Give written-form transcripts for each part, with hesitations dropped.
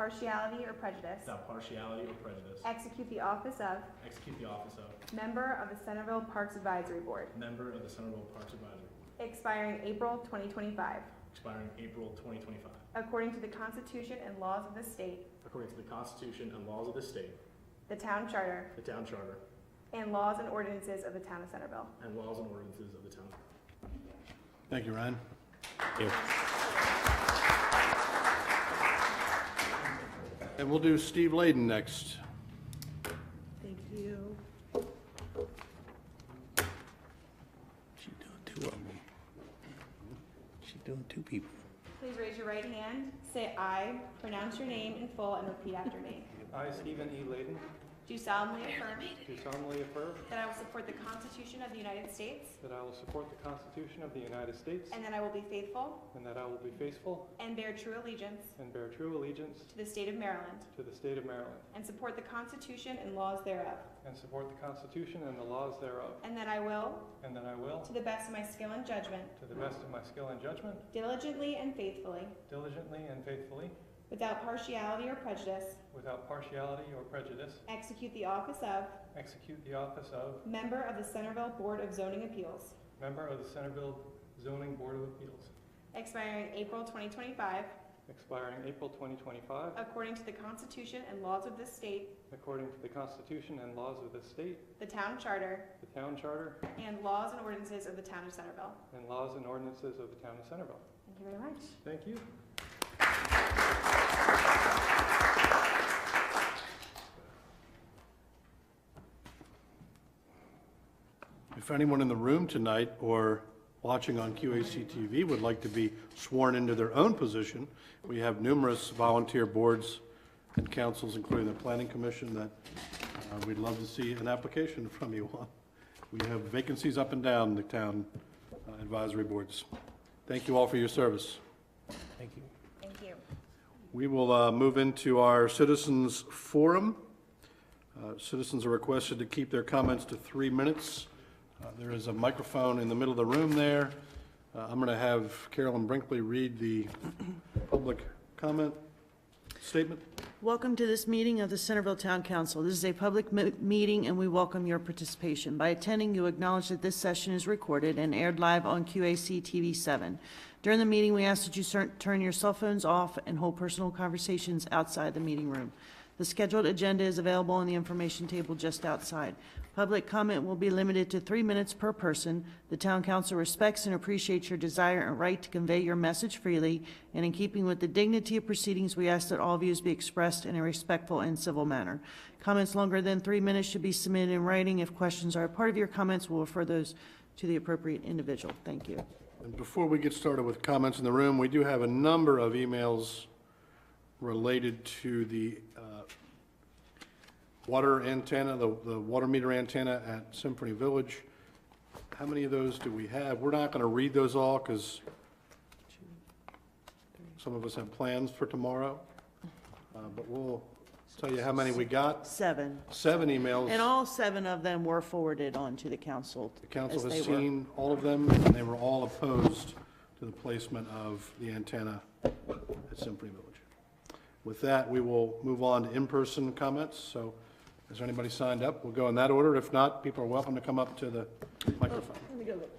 partiality or prejudice, without partiality or prejudice, execute the office of member of the Centerville Parks Advisory Board, member of the Centerville Parks Advisory Board, expiring April 2025, expiring April 2025, according to the Constitution and laws of the state, according to the Constitution and laws of the state, the town charter, and laws and ordinances of the town of Centerville. and laws and ordinances of the town. Thank you, Ryan. Thank you. And we'll do Steve Layden next. Thank you. She's doing two of them. She's doing two people. Please raise your right hand, say aye, pronounce your name in full, and repeat after me. I, Stephen E. Layden, Do solemnly affirm do solemnly affirm that I will support the Constitution of the United States that I will support the Constitution of the United States and that I will be faithful and that I will be faithful and bear true allegiance and bear true allegiance to the state of Maryland to the state of Maryland and support the Constitution and laws thereof, and support the Constitution and the laws thereof, and that I will, and that I will, to the best of my skill and judgment, to the best of my skill and judgment, diligently and faithfully, diligently and faithfully, without partiality or prejudice, without partiality or prejudice, execute the office of execute the office of member of the Centerville Board of Zoning Appeals, member of the Centerville Zoning Board of Appeals, expiring April 2025, expiring April 2025, according to the Constitution and laws of this state, according to the Constitution and laws of the state, the town charter, the town charter, and laws and ordinances of the town of Centerville. and laws and ordinances of the town of Centerville. Thank you very much. Thank you. If anyone in the room tonight or watching on QAC-TV would like to be sworn into their own position, we have numerous volunteer boards and councils, including the Planning Commission, that we'd love to see an application from you on. We have vacancies up and down the town advisory boards. Thank you all for your service. Thank you. Thank you. We will move into our citizens forum. Citizens are requested to keep their comments to 3 minutes. There is a microphone in the middle of the room there. I'm going to have Carolyn Brinkley read the public comment statement. Welcome to this meeting of the Centerville Town Council. This is a public meeting and we welcome your participation. By attending, you acknowledge that this session is recorded and aired live on QAC-TV 7. During the meeting, we ask that you turn your cell phones off and hold personal conversations outside the meeting room. The scheduled agenda is available on the information table just outside. Public comment will be limited to 3 minutes per person. The Town Council respects and appreciates your desire and right to convey your message freely, and in keeping with the dignity of proceedings, we ask that all views be expressed in a respectful and civil manner. Comments longer than 3 minutes should be submitted in writing. If questions are a part of your comments, we'll refer those to the appropriate individual. Thank you. And before we get started with comments in the room, we do have a number of emails related to the water antenna, the water meter antenna at Symphony Village. How many of those do we have? We're not going to read those all because some of us have plans for tomorrow, but we'll tell you how many we got. 7. 7 emails. And all 7 of them were forwarded on to the council. The council as has they were. seen all of them, and they were all opposed to the placement of the antenna at Symphony Village. With that, we will move on to in-person comments. So is there anybody signed up? We'll go in that order. If not, people are welcome to come up to the microphone. Let me go look.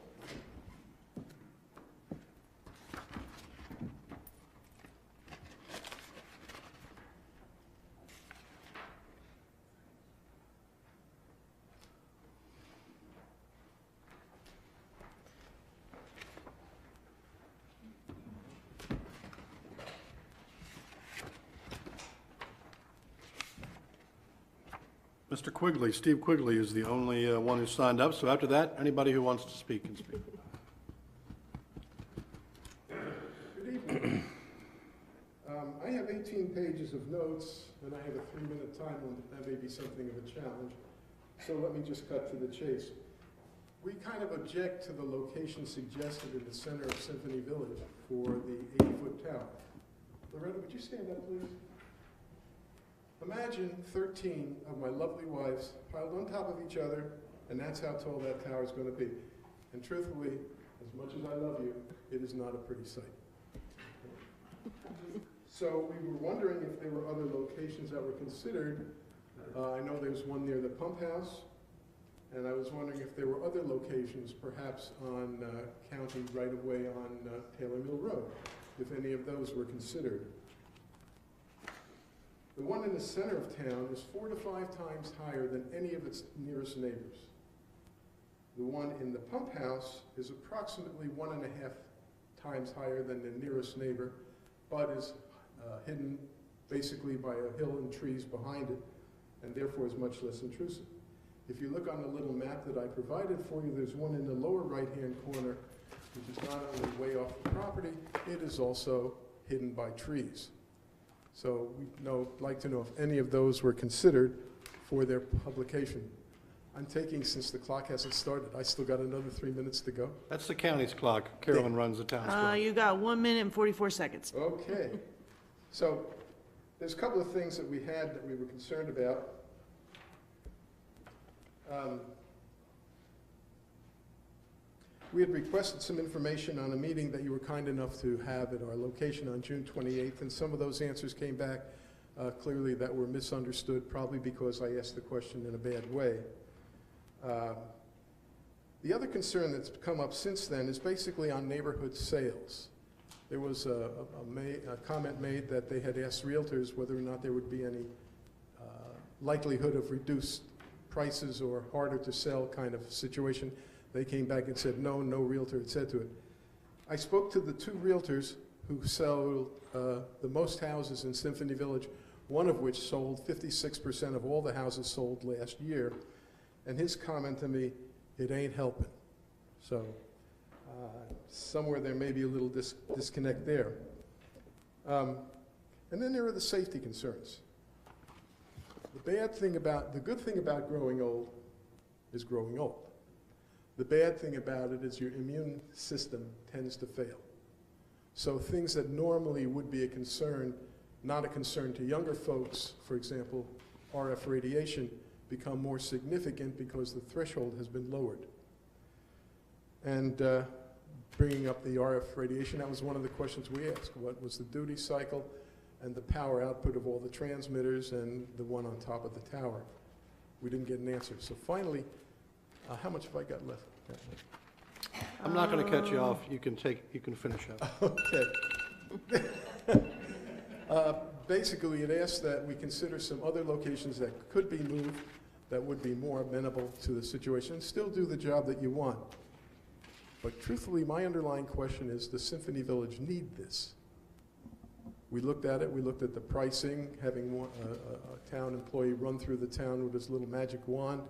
Mr. Quigley, Steve Quigley is the only one who signed up. So after that, anybody who wants to speak can speak. Good evening. I have 18 pages of notes, and I have a 3-minute time limit. That may be something of a challenge. So let me just cut to the chase. We kind of object to the location suggested in the center of Symphony Village for the 80-foot tower. Loretta, would you stand up, please? Imagine 13 of my lovely wives piled on top of each other, and that's how tall that tower is going to be. And truthfully, as much as I love you, it is not a pretty sight. So we were wondering if there were other locations that were considered. I know there's one near the pump house, and I was wondering if there were other locations, perhaps on county right-of-way on Taylor Mill Road, if any of those were considered. The one in the center of town is 4 to 5 times higher than any of its nearest neighbors. The one in the pump house is approximately 1.5 times higher than the nearest neighbor, but is hidden basically by a hill and trees behind it, and therefore is much less intrusive. If you look on the little map that I provided for you, there's one in the lower right-hand corner, which is not only way off the property, it is also hidden by trees. So we'd like to know if any of those were considered for their publication. I'm taking, since the clock hasn't started, I still got another 3 minutes to go. That's the county's clock. Carolyn runs the town's clock. You got 1 minute and 44 seconds. Okay. So there's a couple of things that we had that we were concerned about. We had requested some information on a meeting that you were kind enough to have at our location on June 28th, and some of those answers came back clearly that were misunderstood, probably because I asked the question in a bad way. The other concern that's come up since then is basically on neighborhood sales. There was a comment made that they had asked realtors whether or not there would be any likelihood of reduced prices or harder to sell kind of situation. They came back and said no realtor had said to it. I spoke to the 2 realtors who sell the most houses in Symphony Village, one of which sold 56% of all the houses sold last year, and his comment to me, it ain't helping. So somewhere there may be a little disconnect there. And then there are the safety concerns. The good thing about growing old is growing old. The bad thing about it is your immune system tends to fail. So things that normally would be a concern, not a concern to younger folks, for example, RF radiation, become more significant because the threshold has been lowered. And bringing up the RF radiation, that was one of the questions we asked. What was the duty cycle and the power output of all the transmitters and the one on top of the tower? We didn't get an answer. So finally, how much have I got left? I'm not going to cut you off. You can finish up. Okay. Basically, it asked that we consider some other locations that could be moved that would be more amenable to the situation and still do the job that you want. But truthfully, my underlying question is, does Symphony Village need this? We looked at it. We looked at the pricing, having a town employee run through the town with his little magic wand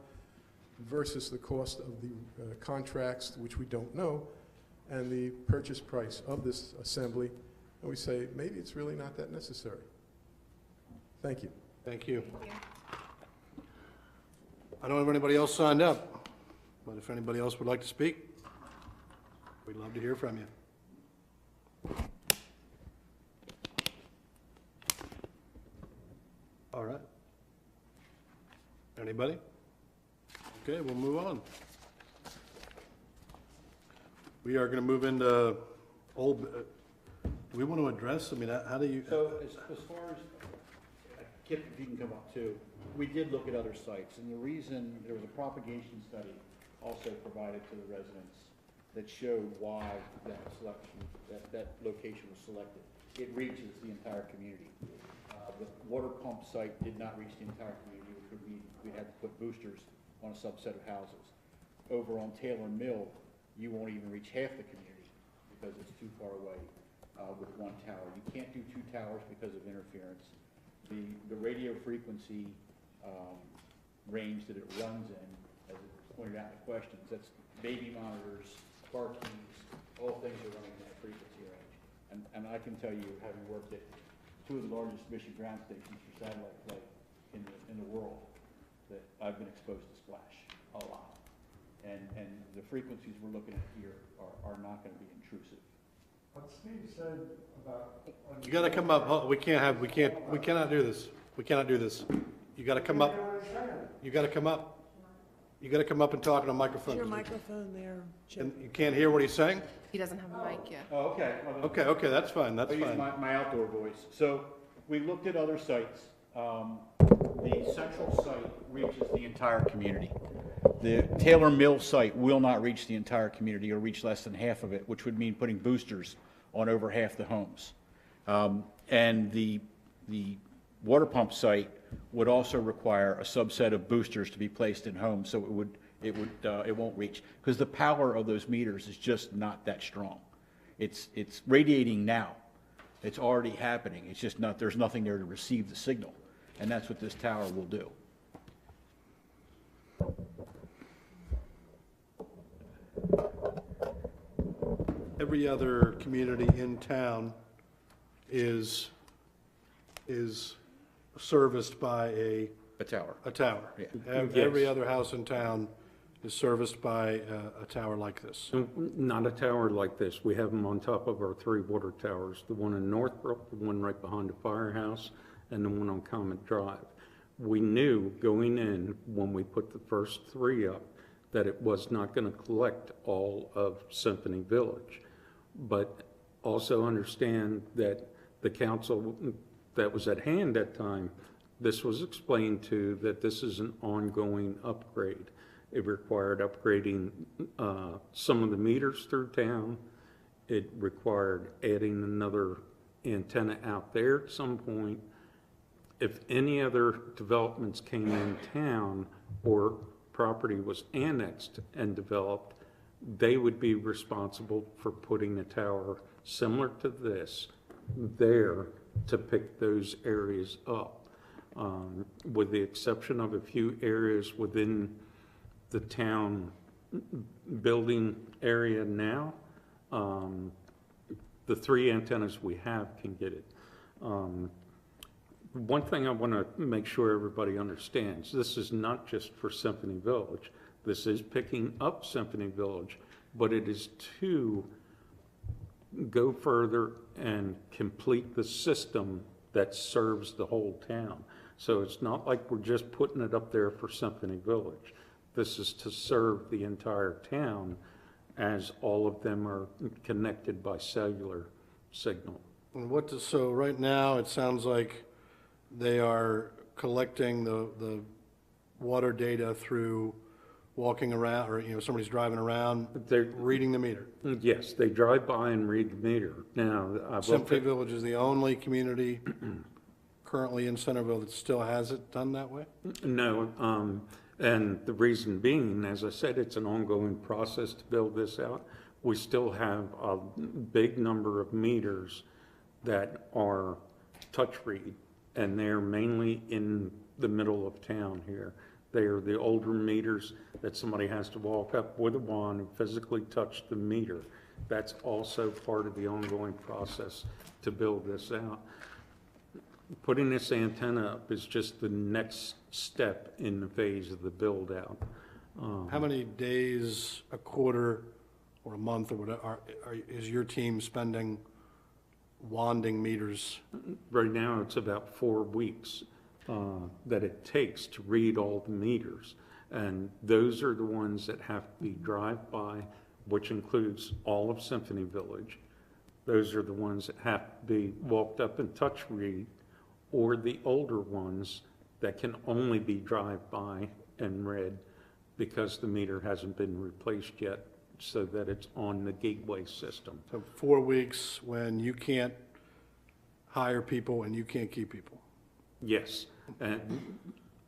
versus the cost of the contracts, which we don't know, and the purchase price of this assembly. And we say, maybe it's really not that necessary. Thank you. Thank you. Thank you. I don't have anybody else signed up, but if anybody else would like to speak, we'd love to hear from you. All right. Anybody? Okay, we'll move on. We are going to move into old, do we want to address, I mean, how do you? So as far as, Kip, if you can come up too, we did look at other sites, and the reason, there was a propagation study also provided to the residents that showed why that selection, that location was selected. It reaches the entire community. The water pump site did not reach the entire community, which would mean we had to put boosters on a subset of houses. Over on Taylor Mill, you won't even reach half the community because it's too far away with one tower. You can't do 2 towers because of interference. The radio frequency range that it runs in, as it was pointed out in the questions, that's baby monitors, car keys, all things are running in that frequency range. And I can tell you, having worked at 2 of the largest mission ground stations for satellite flight in the world, that I've been exposed to splash a lot. And the frequencies we're looking at here are not going to be intrusive. What Steve said about... You got to come up. Oh, we cannot do this. We cannot do this. You got to come up. You got to come up. You gotta come up and talk in a microphone. Your microphone there, Chip. And you can't hear what he's saying? He doesn't have a mic yet. Oh, okay. Okay, that's fine, that's I'll use fine. my outdoor voice. So we looked at other sites. The central site reaches the entire community. The Taylor Mill site will not reach the entire community. It'll reach less than half of it, which would mean putting boosters on over half the homes. And the water pump site would also require a subset of boosters to be placed in homes, so it won't reach, because the power of those meters is just not that strong. It's radiating now. It's already happening. It's just not, there's nothing there to receive the signal, and that's what this tower will do. Every other community in town is serviced by a tower. tower. Yeah. Every other house in town is serviced by a tower like this. Not a tower like this. We have them on top of our 3 water towers, the one in Northbrook, the one right behind the firehouse, and the one on Comet Drive. We knew going in, when we put the first 3 up, that it was not going to collect all of Symphony Village. But also understand that the council that was at hand at time, this was explained to that this is an ongoing upgrade. It required upgrading some of the meters through town. It required adding another antenna out there at some point. If any other developments came in town or property was annexed and developed, they would be responsible for putting a tower similar to this there to pick those areas up. With the exception of a few areas within the town building area now, the 3 antennas we have can get it. One thing I want to make sure everybody understands, this is not just for Symphony Village. This is picking up Symphony Village, but it is to go further and complete the system that serves the whole town. So it's not like we're just putting it up there for Symphony Village. This is to serve the entire town, as all of them are connected by cellular signal. And so right now, it sounds like they are collecting the water data through walking around, or, somebody's driving around, They're, reading the meter. yes, they drive by and read the meter. Now, Symphony Village is the only community currently in Centerville that still has it done that way? No, and the reason being, as I said, it's an ongoing process to build this out. We still have a big number of meters that are touch read, and they're mainly in the middle of town here. They are the older meters that somebody has to walk up with a wand and physically touch the meter. That's also part of the ongoing process to build this out. Putting this antenna up is just the next step in the phase of the build out. How many days, a quarter, or a month, or whatever, is your team spending wanding meters? Right now, it's about 4 weeks that it takes to read all the meters. And those are the ones that have to be drive-by, which includes all of Symphony Village. Those are the ones that have to be walked up and touch read, or the older ones that can only be drive-by and read because the meter hasn't been replaced yet, so that it's on the gateway system. So 4 weeks when you can't hire people and you can't keep people? Yes, and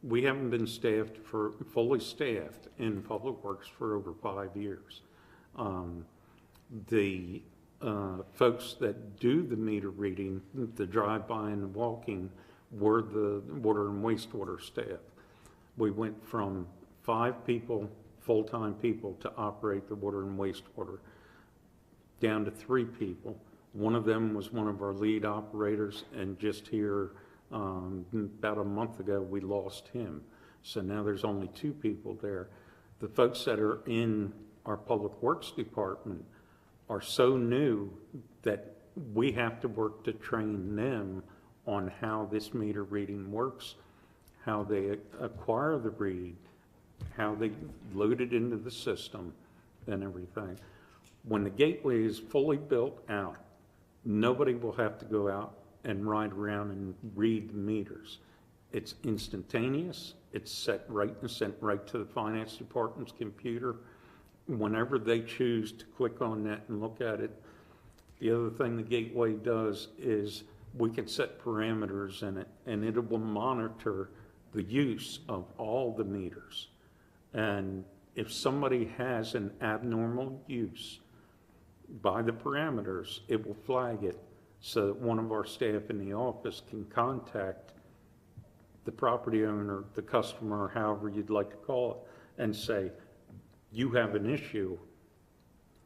we haven't been fully staffed in Public Works for over 5 years. The folks that do the meter reading, the drive-by and the walking, were the water and wastewater staff. We went from 5 people, full-time people, to operate the water and wastewater, down to 3 people. One of them was one of our lead operators, and just here about a month ago, we lost him. So now there's only 2 people there. The folks that are in our Public Works Department are so new that we have to work to train them on how this meter reading works, how they acquire the read, how they load it into the system and everything. When the gateway is fully built out, nobody will have to go out and ride around and read the meters. It's instantaneous, it's set right and sent right to the finance department's computer. Whenever they choose to click on that and look at it, the other thing the gateway does is we can set parameters in it, and it will monitor the use of all the meters. And if somebody has an abnormal use by the parameters, it will flag it so that one of our staff in the office can contact the property owner, the customer, however you'd like to call it, and say, you have an issue,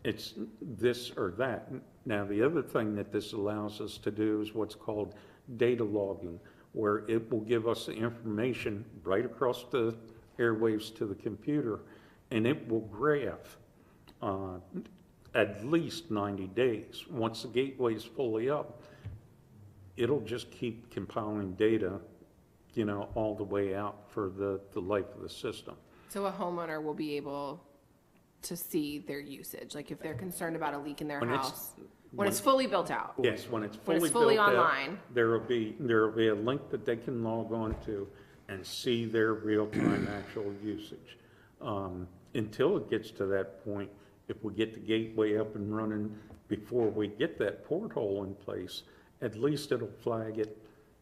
it's this or that. Now, the other thing that this allows us to do is what's called data logging, where it will give us the information right across the airwaves to the computer, and it will graph at least 90 days. Once the gateway is fully up, it'll just keep compiling data, you know, all the way out for the life of the system. So a homeowner will be able to see their usage, like if they're concerned about a leak in their house, when it's fully built out. Yes, when it's When it's fully fully built out, online. there will be a link that they can log on to and see their real-time actual usage. Until it gets to that point, if we get the gateway up and running before we get that porthole in place, at least it'll flag it.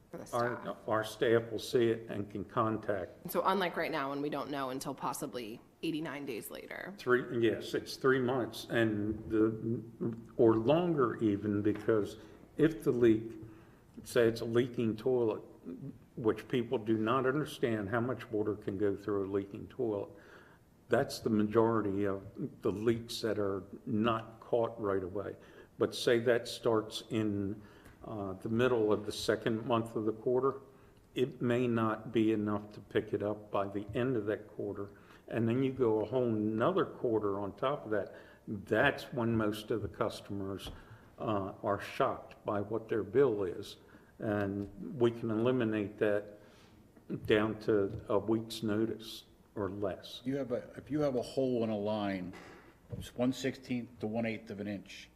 For the staff. Our staff will see it and can contact. So unlike right now, when we don't know until possibly 89 days later. Yes, it's 3 months or longer even, because if the leak, say it's a leaking toilet, which people do not understand how much water can go through a leaking toilet. That's the majority of the leaks that are not caught right away. But say that starts in the middle of the second month of the quarter, it may not be enough to pick it up by the end of that quarter. And then you go a whole nother quarter on top of that. That's when most of the customers are shocked by what their bill is. And we can eliminate that down to a week's notice or less. If you have a hole in a line, it's 1/16 to 1/8 of an inch,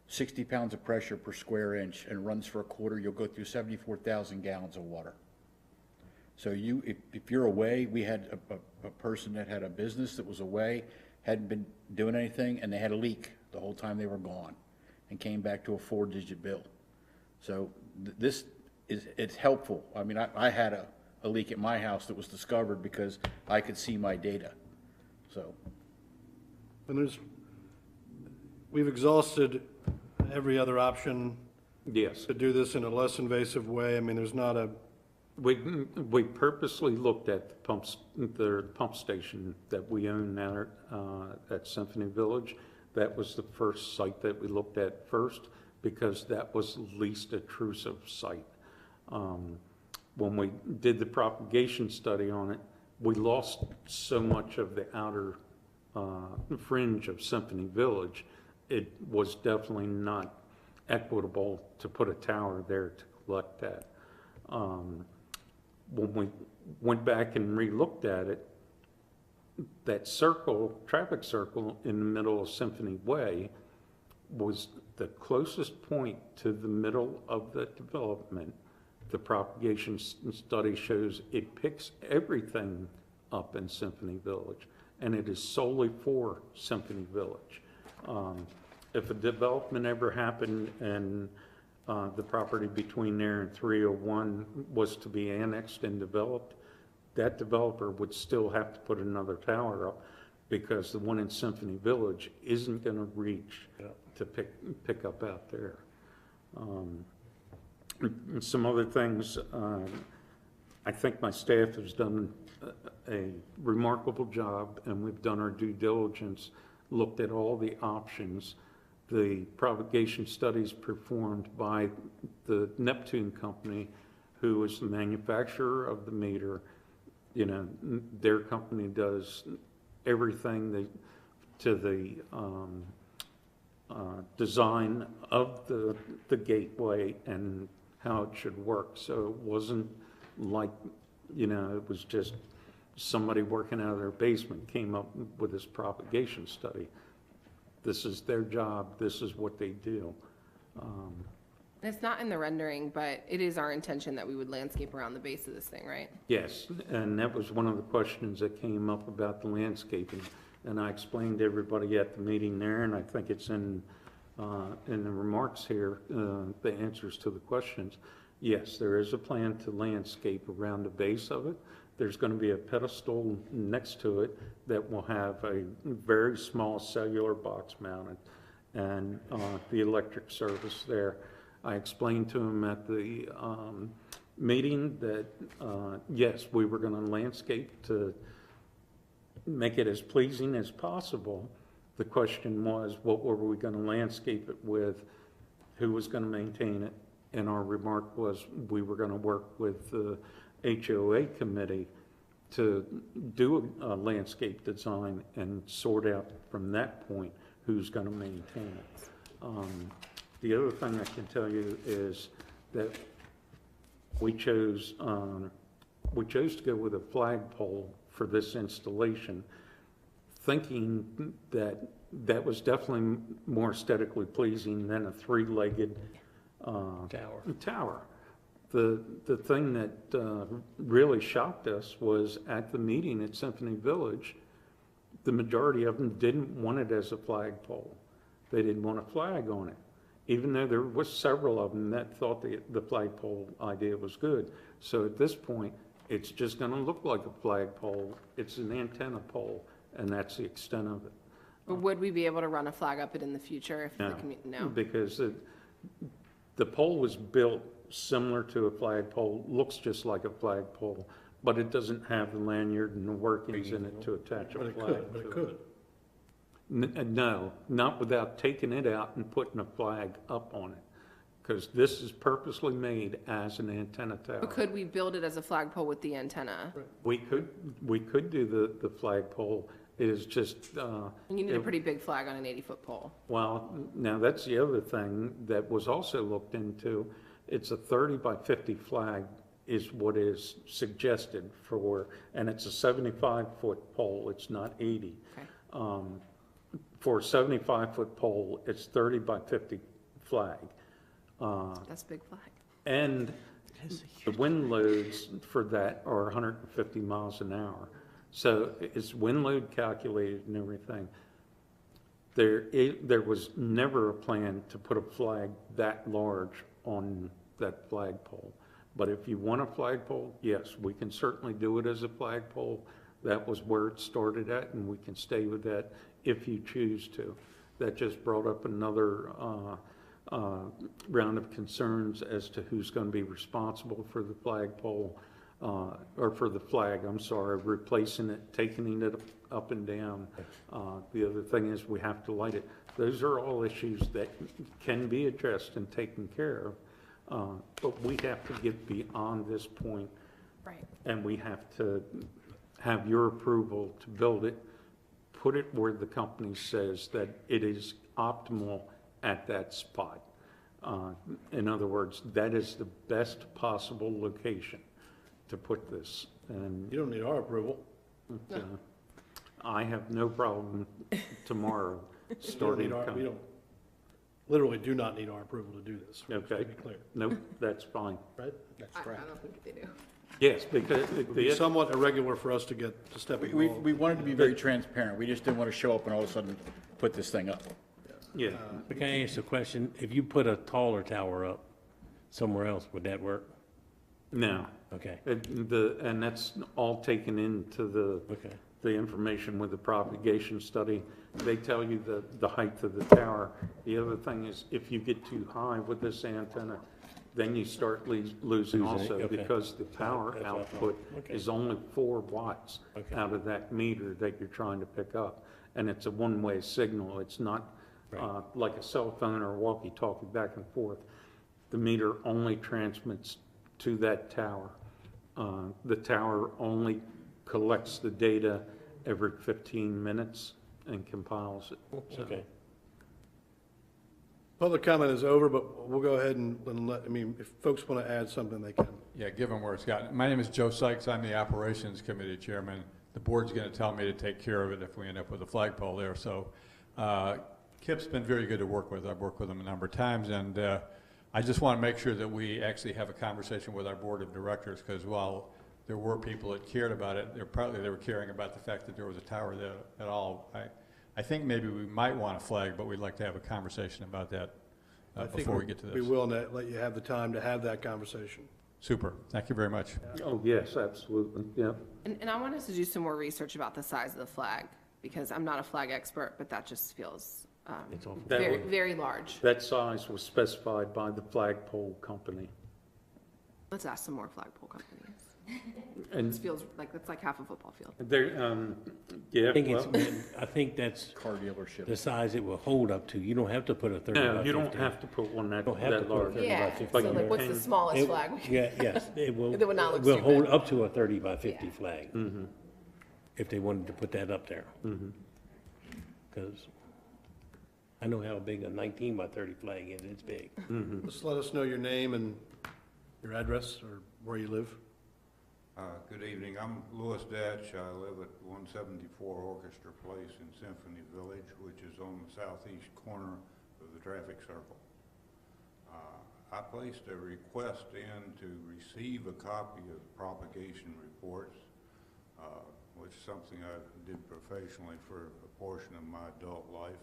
60 pounds of pressure per square inch, and runs for a quarter, you'll go through 74,000 gallons of water. So if you're away, we had a person that had a business that was away, hadn't been doing anything, and they had a leak the whole time they were gone, and came back to a 4-digit bill. So it's helpful. I mean, I had a leak at my house that was discovered because I could see my data, so. And we've exhausted every other option Yes. to do this in a less invasive way. I mean, there's not a, We purposely looked at the pump station that we own now at Symphony Village. That was the first site that we looked at first, because that was the least intrusive site. When we did the propagation study on it, we lost so much of the outer fringe of Symphony Village. It was definitely not equitable to put a tower there to collect that. When we went back and re-looked at it, that traffic circle in the middle of Symphony Way was the closest point to the middle of the development. The propagation study shows it picks everything up in Symphony Village, and it is solely for Symphony Village. If a development ever happened and the property between there and 301 was to be annexed and developed, that developer would still have to put another tower up, because the one in Symphony Village isn't going to reach to pick up out there. Some other things, I think my staff has done a remarkable job, and we've done our due diligence, looked at all the options. The propagation studies performed by the Neptune company, who is the manufacturer of the meter. You know, their company does everything to the design of the gateway and how it should work. So it wasn't like, you know, it was just somebody working out of their basement came up with this propagation study. This is their job, this is what they do. It's not in the rendering, but it is our intention that we would landscape around the base of this thing, right? Yes, and that was one of the questions that came up about the landscaping. And I explained to everybody at the meeting there, and I think it's in the remarks here, the answers to the questions. Yes, there is a plan to landscape around the base of it. There's going to be a pedestal next to it that will have a very small cellular box mounted and the electric service there. I explained to him at the meeting that, yes, we were going to landscape to make it as pleasing as possible. The question was, what were we going to landscape it with? Who was going to maintain it? And our remark was we were going to work with the HOA committee to do a landscape design and sort out from that point who's going to maintain it. The other thing I can tell you is that we chose to go with a flagpole for this installation, thinking that that was definitely more aesthetically pleasing than a three-legged tower. The thing that really shocked us was at the meeting at Symphony Village, the majority of them didn't want it as a flagpole. They didn't want a flag on it, even though there was several of them that thought the flagpole idea was good. So at this point, it's just going to look like a flagpole. It's an antenna pole, and that's the extent of it. But would we be able to run a flag up it in the future if the community? No. Because the pole was built similar to a flagpole, looks just like a flagpole, but it doesn't have the lanyard and the workings in it to attach a flag. But it could. No, not without taking it out and putting a flag up on it, because this is purposely made as an antenna tower. But could we build it as a flagpole with the antenna? We could do the flagpole. It is just. You need a pretty big flag on an 80-foot pole. Well, now that's the other thing that was also looked into. It's a 30 by 50 flag is what is suggested for, and it's a 75-foot pole. It's not 80. Okay. For a 75-foot pole, it's 30 by 50 flag. That's a big flag. And the wind loads for that are 150 miles an hour. So it's wind load calculated and everything. There was never a plan to put a flag that large on that flagpole. But if you want a flagpole, yes, we can certainly do it as a flagpole. That was where it started at, and we can stay with that if you choose to. That just brought up another round of concerns as to who's going to be responsible for the flagpole, or for the flag, I'm sorry, replacing it, taking it up and down. The other thing is we have to light it. Those are all issues that can be addressed and taken care of, but we have to get beyond this point. Right. And we have to have your approval to build it, put it where the company says that it is optimal at that spot. In other words, that is the best possible location to put this. And You don't need our approval. I have no problem tomorrow We don't starting. need we don't, literally do not need our approval to do this. just Okay. To be clear, Nope, that's fine. right? That's I correct. don't think they do. Yes, because It would be somewhat irregular for us to get to step We involved. wanted to be very transparent. We just didn't want to show up and all of a sudden put this thing up. yeah. But can I ask a question? If you put a taller tower up somewhere else, would that work? No. Okay, And that's all taken into okay. the information with the propagation study. They tell you the height of the tower. The other thing is if you get too high with this antenna, then you start losing Losing it, also, okay. because the power That's what I thought. output Okay. is only 4 watts Okay. out of that meter that you're trying to pick up. And it's a one-way signal. It's not Right. like a cell phone or a walkie-talkie back and forth. The meter only transmits to that tower. The tower only collects the data every 15 minutes and compiles it. So, Okay. Public comment is over, but we'll go ahead and let, I mean, if folks want to add something, they can. Yeah, given where it's gotten. My name is Joe Sykes. I'm the Operations Committee Chairman. The board's going to tell me to take care of it if we end up with a flagpole there. So Kip's been very good to work with. I've worked with him a number of times, and I just want to make sure that we actually have a conversation with our board of directors, because while there were people that cared about it, they were caring about the fact that there was a tower there at all. I think maybe we might want a flag, but we'd like to have a conversation about that before we get to this. Be willing to let you have the time to have that conversation. Super. Thank you very much. Oh, yes, absolutely, yeah. And I want us to do some more research about the size of the flag, because I'm not a flag expert, but that just feels It's awful. very, very large. That size was specified by the flagpole company. Let's ask some more flagpole companies. And This feels like, that's like half a football field. there, yeah, I think that's Car dealership. the size it will hold up to. You don't have to put a 30 by 50. no, you don't have to put one that Don't have to that put a large. 30 by Yeah, 50. so you like, what's the can- smallest It- flag? Yeah, yes, it will. It would not look will hold stupid. up to a 30 by 50 Yeah. flag, Mm-hmm. if they wanted to put that up there. Because I know how big a 19 by 30 flag is. It's big. Just let us know your name and your address or where you live. Good evening. I'm Louis Datch. I live at 174 Orchestra Place in Symphony Village, which is on the southeast corner of the traffic circle. I placed a request in to receive a copy of the propagation reports, which is something I did professionally for a portion of my adult life.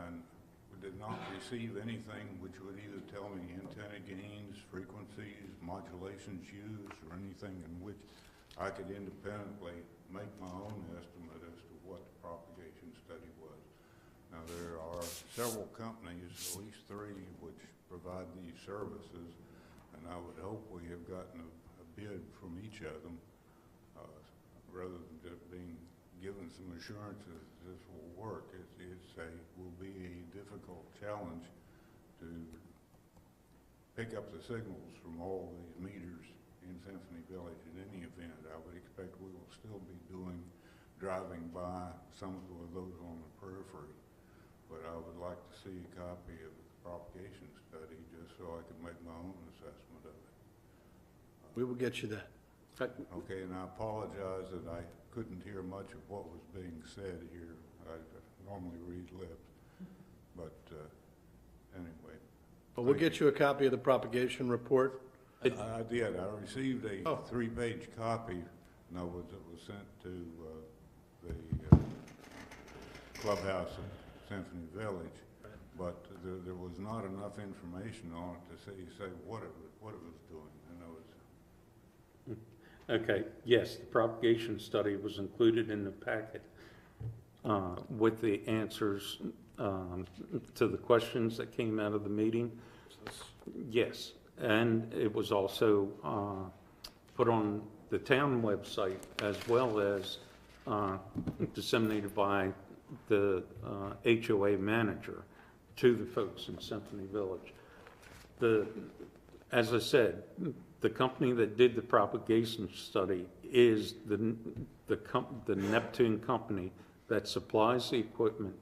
And we did not receive anything which would either tell me antenna gains, frequencies, modulations used, or anything in which I could independently make my own estimate as to what the propagation study was. Now, there are several companies, at least 3, which provide these services, and I would hope we have gotten a bid from each of them, rather than just being given some assurances this will work. Will be a difficult challenge to pick up the signals from all these meters in Symphony Village. In any event, I would expect we will still be driving by some of those on the periphery. But I would like to see a copy of the propagation study just so I can make my own assessment of it. We will get you that. Okay, and I apologize that I couldn't hear much of what was being said here. I normally read lips, but anyway. But we'll get you a copy of the propagation report. I did. I received a 3-page copy, and it was sent to the clubhouse at Symphony Village, but there was not enough information on it to say what it was doing. And I was. Okay, yes, the propagation study was included in the packet with the answers to the questions that came out of the meeting. Yes, and it was also put on the town website as well as disseminated by the HOA manager to the folks in Symphony Village. As I said, the company that did the propagation study is the Neptune company that supplies the equipment,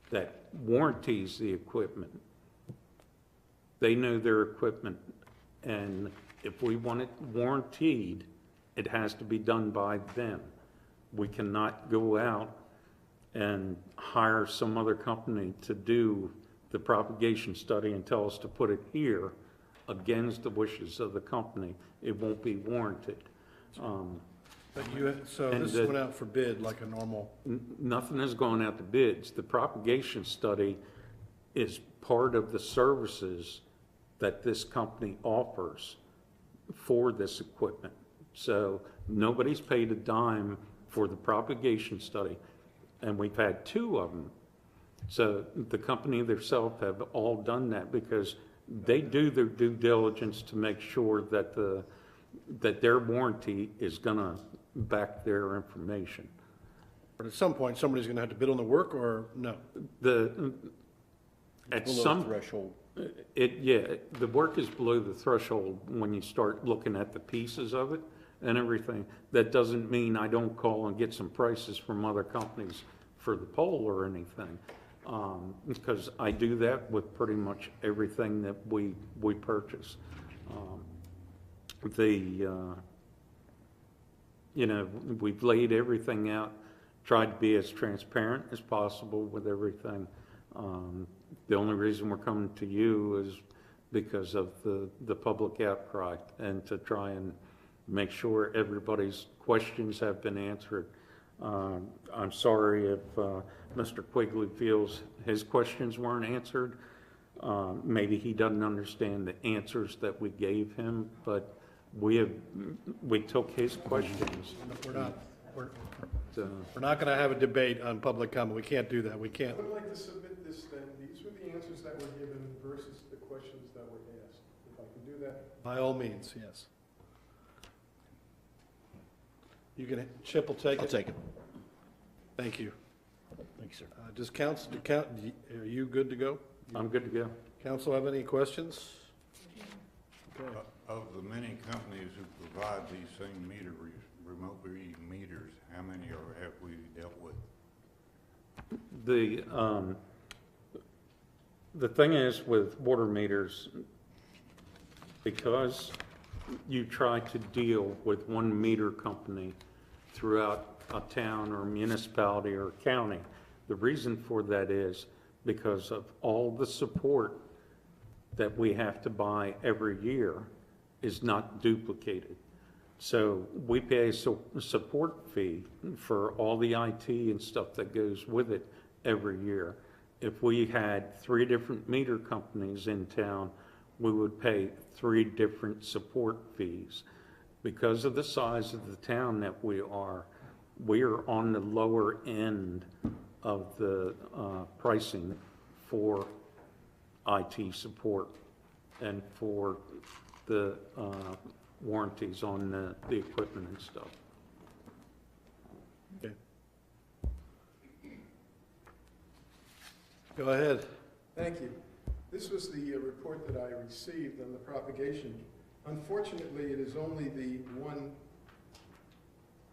that warranties the equipment. They know their equipment, and if we want it warranted, it has to be done by them. We cannot go out and hire some other company to do the propagation study and tell us to put it here against the wishes of the company. It won't be warranted. But so And this the- went out for bid like a normal. Nothing has gone out to bids. The propagation study is part of the services that this company offers for this equipment. So nobody's paid a dime for the propagation study, and we've had 2 of them. So the company themselves have all done that because they do their due diligence to make sure that that their warranty is gonna back their information. But at some point, somebody's going to have to bid on the work, or no? At Below some threshold. the work is below the threshold when you start looking at the pieces of it and everything. That doesn't mean I don't call and get some prices from other companies for the pole or anything. because I do that with pretty much everything that we purchase. We've laid everything out, tried to be as transparent as possible with everything. The only reason we're coming to you is because of the public outcry and to try and make sure everybody's questions have been answered. I'm sorry if Mr. Quigley feels his questions weren't answered. Maybe he doesn't understand the answers that we gave him, but we took his questions. We're not going to have a debate on public comment. We can't do that. We can't. I would like to submit this then. These were the answers that were given versus the questions that were asked. If I can do that. By all means, yes. You can, Chip will take it? I'll take it. Thank you. Thank you, sir. Does council, are you good to go? I'm good to go. Council have any questions? Okay. Of the many companies who provide these same remote reading meters, how many have we dealt with? The thing is with water meters, because you try to deal with one meter company throughout a town or municipality or county, the reason for that is because of all the support that we have to buy every year is not duplicated. So we pay a support fee for all the IT and stuff that goes with it every year. If we had 3 different meter companies in town, we would pay 3 different support fees. Because of the size of the town that we are on the lower end of the pricing for IT support and for the warranties on the equipment and stuff. Okay. Go ahead. Thank you. This was the report that I received on the propagation. Unfortunately, it is only the one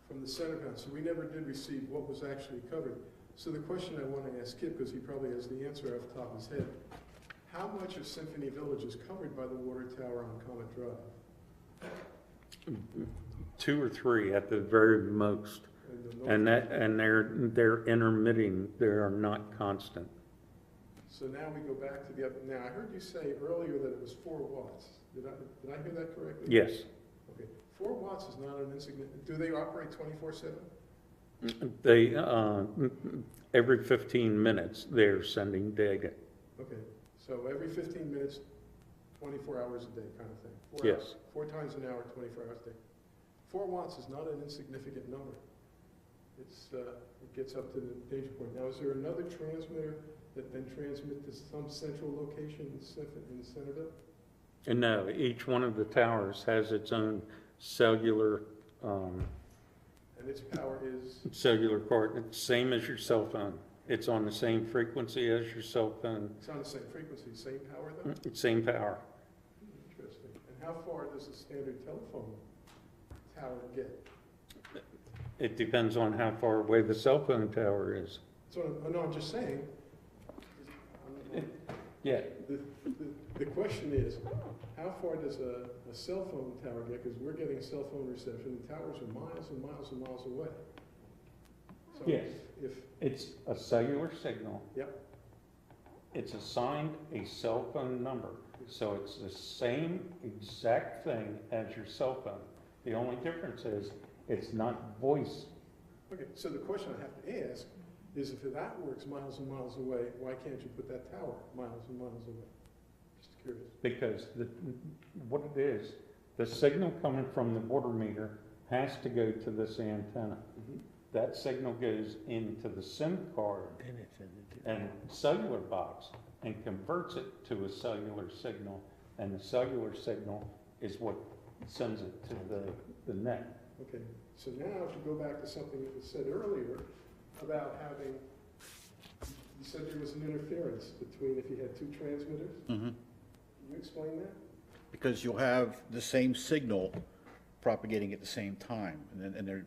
from the Centerville, so we never did receive what was actually covered. So the question I want to ask Kip, because he probably has the answer off the top of his head, how much of Symphony Village is covered by the water tower on Comet Drive? 2 or 3 at the very most, and they're intermitting. They are not constant. So now we go back to the other. Now I heard you say earlier that it was 4 watts. Did I hear that correctly? Yes. Okay. 4 watts is not an insignificant. Do they operate 24/7? They every 15 minutes they're sending data. Okay. So every 15 minutes, 24 hours a day kind of thing. 4 Yes. hours, 4 times an hour, 24 hours a day. 4 watts is not an insignificant number. It gets up to the danger point. Now, is there another transmitter that then transmits to some central location in Centerville? And no, each one of the towers has its own cellular And its power is? cellular card. It's same as your cell phone. It's on the same frequency as your cell phone. It's on the same frequency, same power though? Same power. Interesting. And how far does a standard telephone tower get? It depends on how far away the cell phone tower is. So, no, I'm just saying. Yeah. The question is, how far does a cell phone tower get? Because we're getting cell phone reception, the towers are miles and miles and miles away. So Yes. If, It's a cellular signal. Yep. It's assigned a cell phone number. So it's the same exact thing as your cell phone. The only difference is it's not voice. okay, so the question I have to ask is if that works miles and miles away, why can't you put that tower miles and miles away? Just curious. Because what it is, the signal coming from the water meter has to go to this antenna. That signal goes into the SIM card and cellular box and converts it to a cellular signal, and the cellular signal is what sends it to the net. Okay, so now to go back to something that was said earlier about having, you said there was an interference between if you had 2 transmitters? Mm-hmm. Can you explain that? Because you'll have the same signal propagating at the same time, and they're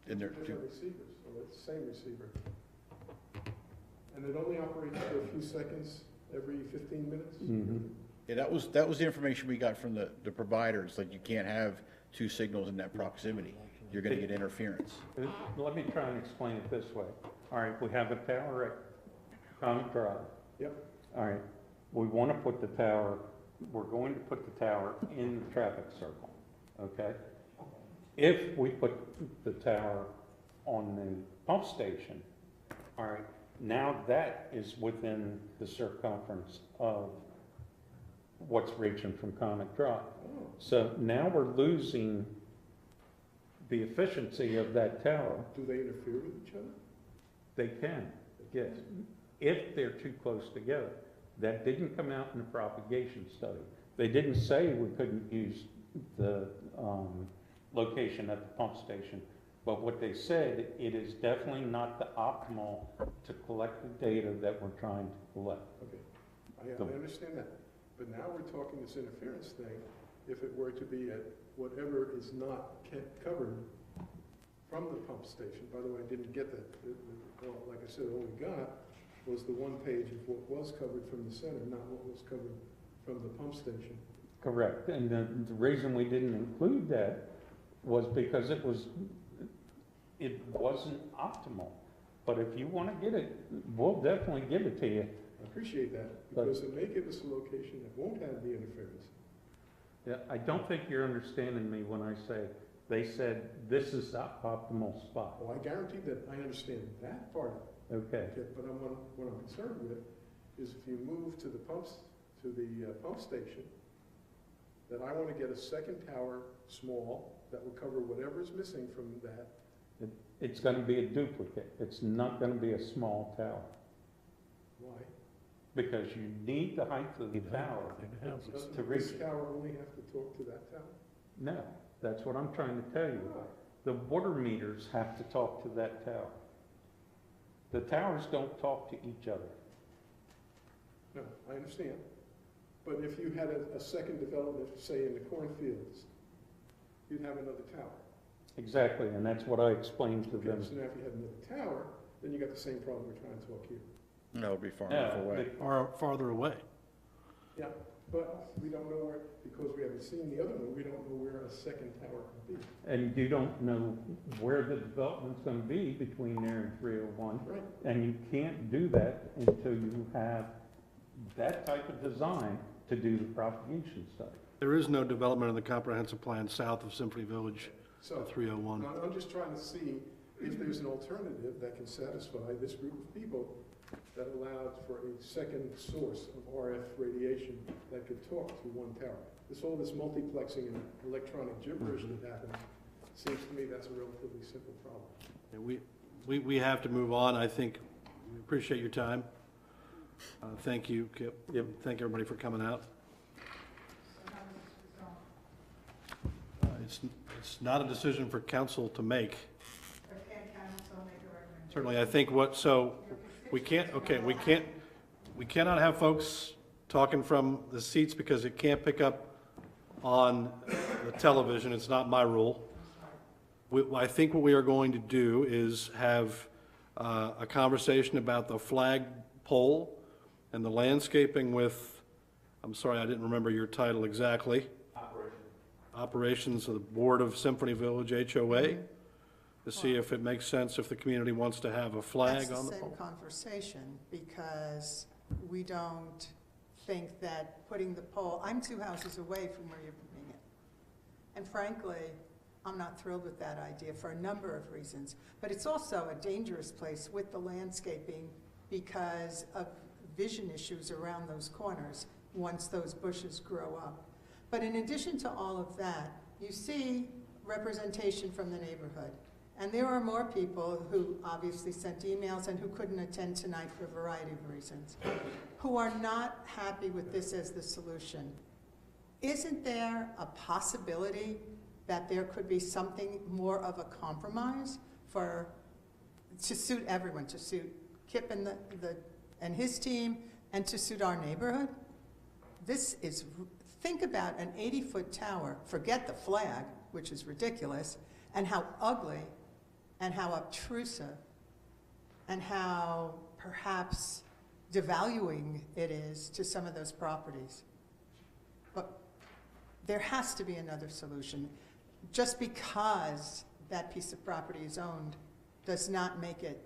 Different receivers, so it's the same receiver. And it only operates for a few seconds every 15 minutes? Yeah, that was the information we got from the providers, like you can't have two signals in that proximity. You're gonna get interference. Let me try and explain it this way. All right, we have a tower at Common Drive. Yep. All right, we want to put the tower, we're going to put the tower in the traffic circle, okay? If we put the tower on the pump station, all right, now that is within the circumference of what's reaching from Comic Drive. So now we're losing the efficiency of that tower. Do they interfere with each other? They can, yes, if they're too close together. That didn't come out in the propagation study. They didn't say we couldn't use the location at the pump station, but what they said, it is definitely not the optimal to collect the data that we're trying to collect. Okay, I understand that. But now we're talking this interference thing, if it were to be at whatever is not covered from the pump station. By the way, I didn't get that. Well, like I said, all we got was the one page of what was covered from the center, not what was covered from the pump station. Correct, and the reason we didn't include that was because it wasn't optimal. But if you want to get it, we'll definitely give it to you. I appreciate that, because it may give us a location that won't have the interference. Yeah, I don't think you're understanding me when I say, they said this is the optimal spot. Well, I guarantee that I understand that part of it. Okay, But what I'm concerned with is if you move to the pump station, that I want to get a second tower, small, that will cover whatever's missing from that. it's going to be a duplicate. It's not going to be a small tower, Why? because you need the height of the tower to reach This it. tower only have to talk to that tower? No, that's what I'm trying to tell you. The water meters have to talk to that tower. The towers don't talk to each other. No, I understand. But if you had a second development, say in the cornfields, you'd have another tower. Exactly, and that's what I explained to them. So now if you had another tower, then you got the same problem we're trying to talk here. That would be far enough away. Or farther away. Yeah, but we don't know where, because we haven't seen the other one, we don't know where a second tower could be. And you don't know where the development's gonna be between there and 301. Right. And you can't do that until you have that type of design to do the propagation study. There is no development in the comprehensive plan south of Symphony Village So, at 301. I'm just trying to see if there's an alternative that can satisfy this group of people that allowed for a second source of RF radiation that could talk to one tower. All this multiplexing and electronic gibberish that happens, seems to me that's a relatively simple problem. Yeah, we have to move on. I think we appreciate your time. Thank you, Kip. Yep. Thank everybody for coming out. It's not a decision for council to make. Certainly, I think we cannot have folks talking from the seats because it can't pick up on the television. It's not my rule. I think what we are going to do is have a conversation about the flag pole and the landscaping with, I'm sorry, I didn't remember your title exactly. Operations of the Board of Symphony Village HOA, to see if it makes sense if the community wants to have a flag on the That's the pole. same conversation, because we don't think that putting the pole, I'm 2 houses away from where you're putting it. And frankly, I'm not thrilled with that idea for a number of reasons. But it's also a dangerous place with the landscaping because of vision issues around those corners once those bushes grow up. But in addition to all of that, you see representation from the neighborhood. And there are more people who obviously sent emails and who couldn't attend tonight for a variety of reasons, who are not happy with this as the solution. Isn't there a possibility that there could be something more of a compromise to suit everyone, to suit Kip and his team, and to suit our neighborhood? Think about an 80-foot tower, forget the flag, which is ridiculous, and how ugly and how obtrusive and how perhaps devaluing it is to some of those properties. But there has to be another solution. Just because that piece of property is owned does not make it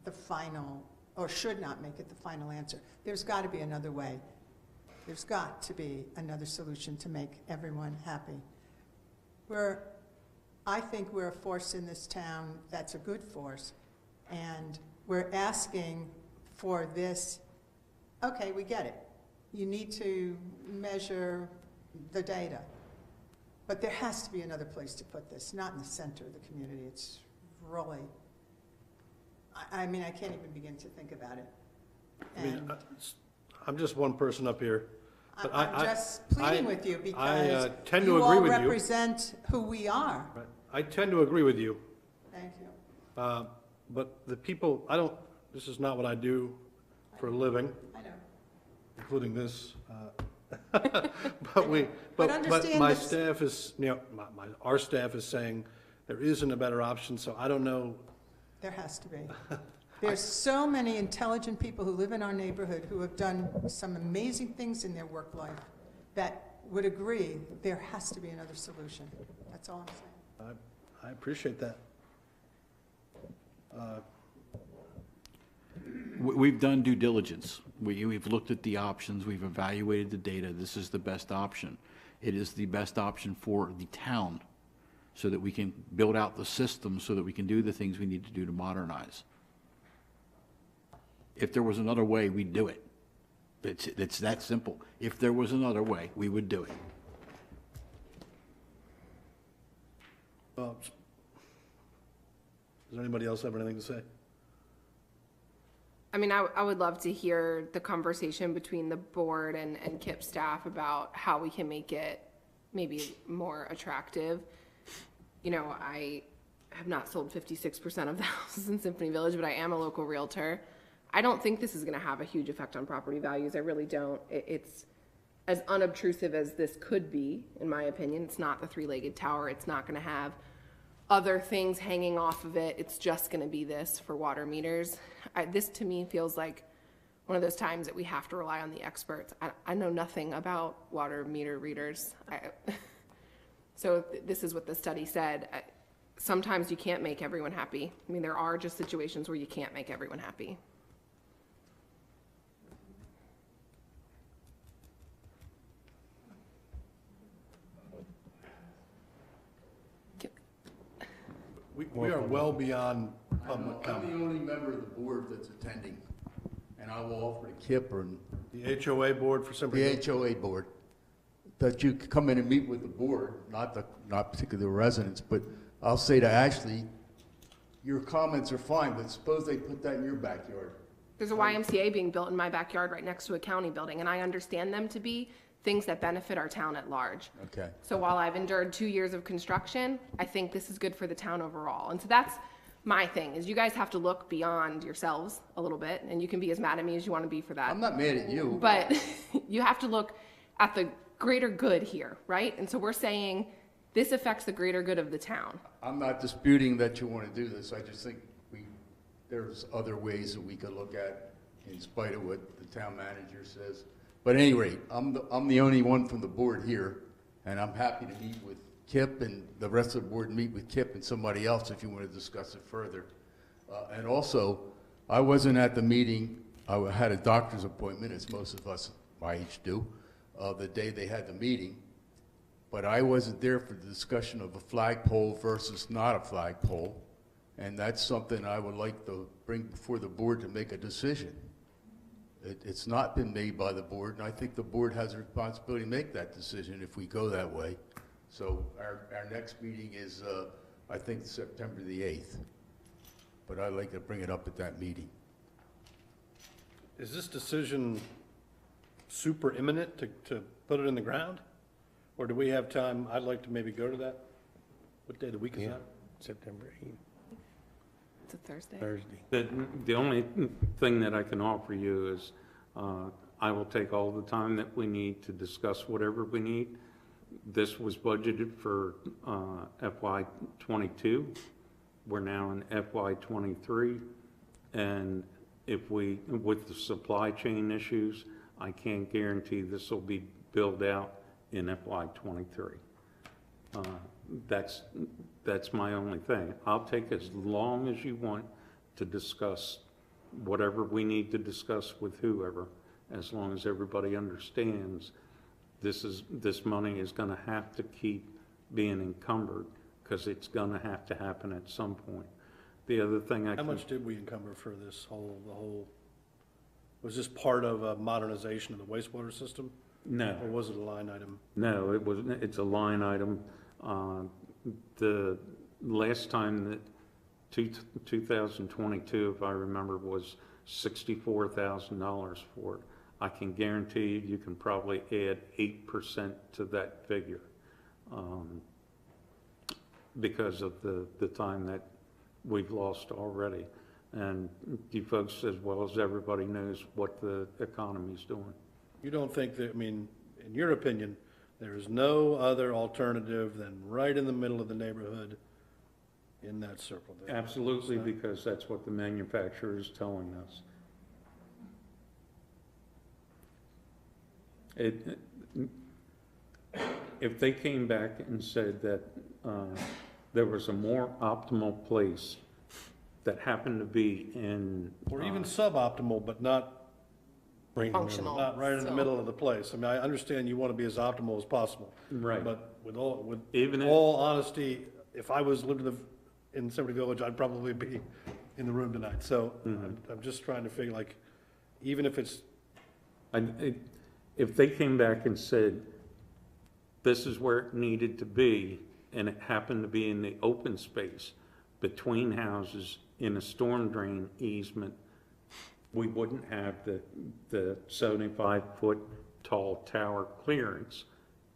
the final, or should not make it the final answer. There's got to be another way. There's got to be another solution to make everyone happy. I think we're a force in this town that's a good force, and we're asking for this. Okay, we get it. You need to measure the data. But there has to be another place to put this, not in the center of the community. It's really, I mean, I can't even begin to think about it. I mean, And I'm just one person up here. But I'm just pleading with you because tend to you agree all with you. represent who we are. Right. I tend to agree with you. Thank you. But the people, this is not what I do for a living, I know. including this. But understand my that- staff is, our staff is saying there isn't a better option, so I don't know. There has to be. There's so many intelligent people who live in our neighborhood who have done some amazing things in their work life that would agree there has to be another solution. That's all I'm saying. I appreciate that. We've done due diligence. We've looked at the options, we've evaluated the data. This is the best option. It is the best option for the town so that we can build out the system so that we can do the things we need to do to modernize. If there was another way, we'd do it. It's that simple. If there was another way, we would do it. Does anybody else have anything to say? I mean, I would love to hear the conversation between the board and KIP staff about how we can make it maybe more attractive. You know, I have not sold 56% of the houses in Symphony Village, but I am a local realtor. I don't think this is going to have a huge effect on property values. I really don't. It's as unobtrusive as this could be, in my opinion. It's not the three-legged tower. It's not going to have other things hanging off of it. It's just going to be this for water meters. This to me feels like one of those times that we have to rely on the experts. I know nothing about water meter readers. So this is what the study said. Sometimes you can't make everyone happy. I mean, there are just situations where you can't make everyone happy. We are well beyond public I'm comment. the only member of the board that's attending, and I will offer to Kip or The HOA board for Centerville. the HOA board, that you could come in and meet with the board, not particularly the residents, but I'll say to Ashley, your comments are fine, but suppose they put that in your backyard. There's a YMCA being built in my backyard right next to a county building, and I understand them to be things that benefit our town at large. Okay. So while I've endured 2 years of construction, I think this is good for the town overall. And so that's my thing, is you guys have to look beyond yourselves a little bit, and you can be as mad at me as you want to be for that. I'm not mad at you. But you have to look at the greater good here, right? And so we're saying this affects the greater good of the town. I'm not disputing that you want to do this, I just think there's other ways that we could look at, in spite of what the town manager says. But at any rate, I'm the only one from the board here, and I'm happy to meet with Kip and the rest of the board, meet with Kip and somebody else if you want to discuss it further. And also, I wasn't at the meeting. I had a doctor's appointment, as most of us my age do, the day they had the meeting. But I wasn't there for the discussion of a flagpole versus not a flagpole. And that's something I would like to bring before the board to make a decision. It's not been made by the board, and I think the board has a responsibility to make that decision if we go that way. So our next meeting is, I think, September the 8th. But I'd like to bring it up at that meeting. Is this decision super imminent to put it in the ground? Or do we have time? I'd like to maybe go to that. What day of the week is that? September 8th. It's a Thursday. Thursday. The only thing that I can offer you is I will take all the time that we need to discuss whatever we need. This was budgeted for FY '22. We're now in FY '23, and with the supply chain issues, I can't guarantee this will be billed out in FY '23. That's my only thing. I'll take as long as you want to discuss whatever we need to discuss with whoever, as long as everybody understands this money is gonna have to keep being encumbered, because it's gonna have to happen at some point. The other thing How much did we encumber for this whole, was this part of a modernization of the wastewater system? No. Or was it a line item? No, it's a line item. The last time that 2022, if I remember, was $64,000 for it. I can guarantee you can probably add 8% to that figure, because of the time that we've lost already. And you folks, as well as everybody, knows what the economy's doing. You don't think that, I mean, in your opinion, there is no other alternative than right in the middle of the neighborhood in that circle there? Absolutely, because that's what the manufacturer is telling us. If they came back and said that there was a more optimal place that happened to be in... Or even suboptimal, but not Functional. not right in the middle of the place. I mean, I understand you want to be as optimal as possible. Right. But with all Even all honesty, if I was living in Centerville Village, I'd probably be in the room tonight. So I'm just trying to figure, like, even if it's... If they came back and said, this is where it needed to be, and it happened to be in the open space between houses in a storm drain easement, we wouldn't have the 75-foot tall tower clearance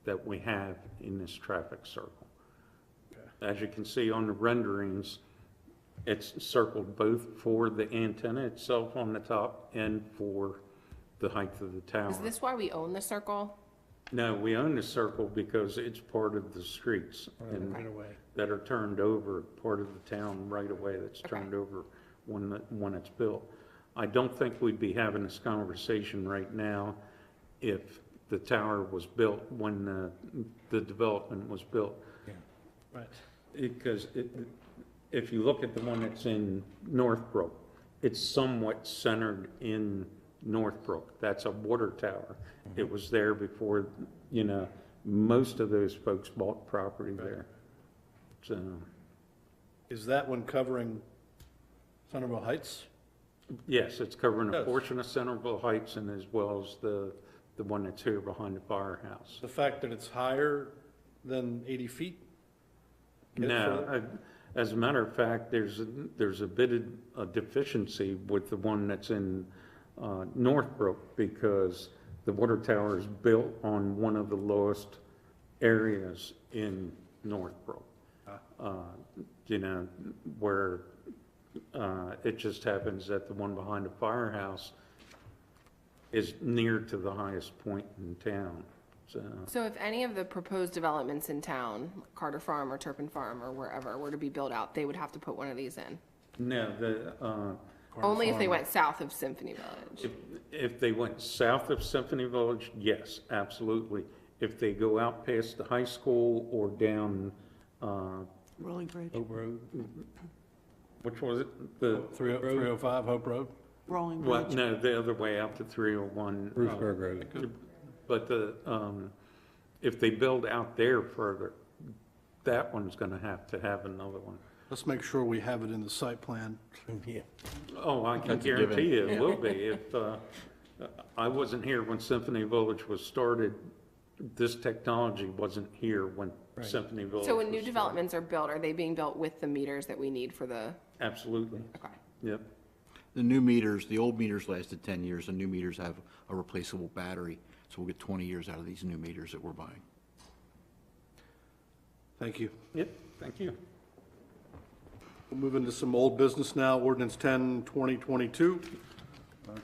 that we have in this traffic circle. Okay. As you can see on the renderings, it's circled both for the antenna itself on the top and for the height of the tower. Is this why we own the circle? No, we own the circle because it's part of the streets and Right away. that are turned over, part of the town right away that's turned over when it's built. I don't think we'd be having this conversation right now if the tower was built when the development was built. Yeah. Right. Because if you look at the one that's in Northbrook, it's somewhat centered in Northbrook. That's a water tower. Mm-hmm. It was there before, most of those folks bought property there. So, Is that one covering Centerville Heights? yes, it's covering a Yes. portion of Centerville Heights and as well as the one that's here behind the firehouse. The fact that it's higher than 80 feet? Get it further? No, as a matter of fact, there's a bit of a deficiency with the one that's in Northbrook because the water tower is built on one of the lowest areas in Northbrook. Where it just happens that the one behind the firehouse is near to the highest point in town. So if any of the proposed developments in town, Carter Farm or Turpin Farm or wherever, were to be built out, they would have to put one of these in? No, Only if they went south of Symphony Village. if they went south of Symphony Village, yes, absolutely. If they go out past the high school or down, Rolling Bridge, Hope Road. which was it? The 305 Hope Road? Rolling Well, Bridge. no, the other way out to 301. Bruceburg Road. But if they build out there further, that one's gonna have to have another one. Let's make sure we have it in the site plan. Yeah. Oh, I can That's a given. guarantee you it will be. If, I wasn't here when Symphony Village was started, this technology wasn't here when Right. Symphony Village So when was new started. developments are built, are they being built with the meters that we need for the, Absolutely, okay. yep. The new meters, the old meters lasted 10 years, the new meters have a replaceable battery, so we'll get 20 years out of these new meters that we're buying. Thank you. Yep, thank you. We'll move into some old business now. Ordinance 10, 2022.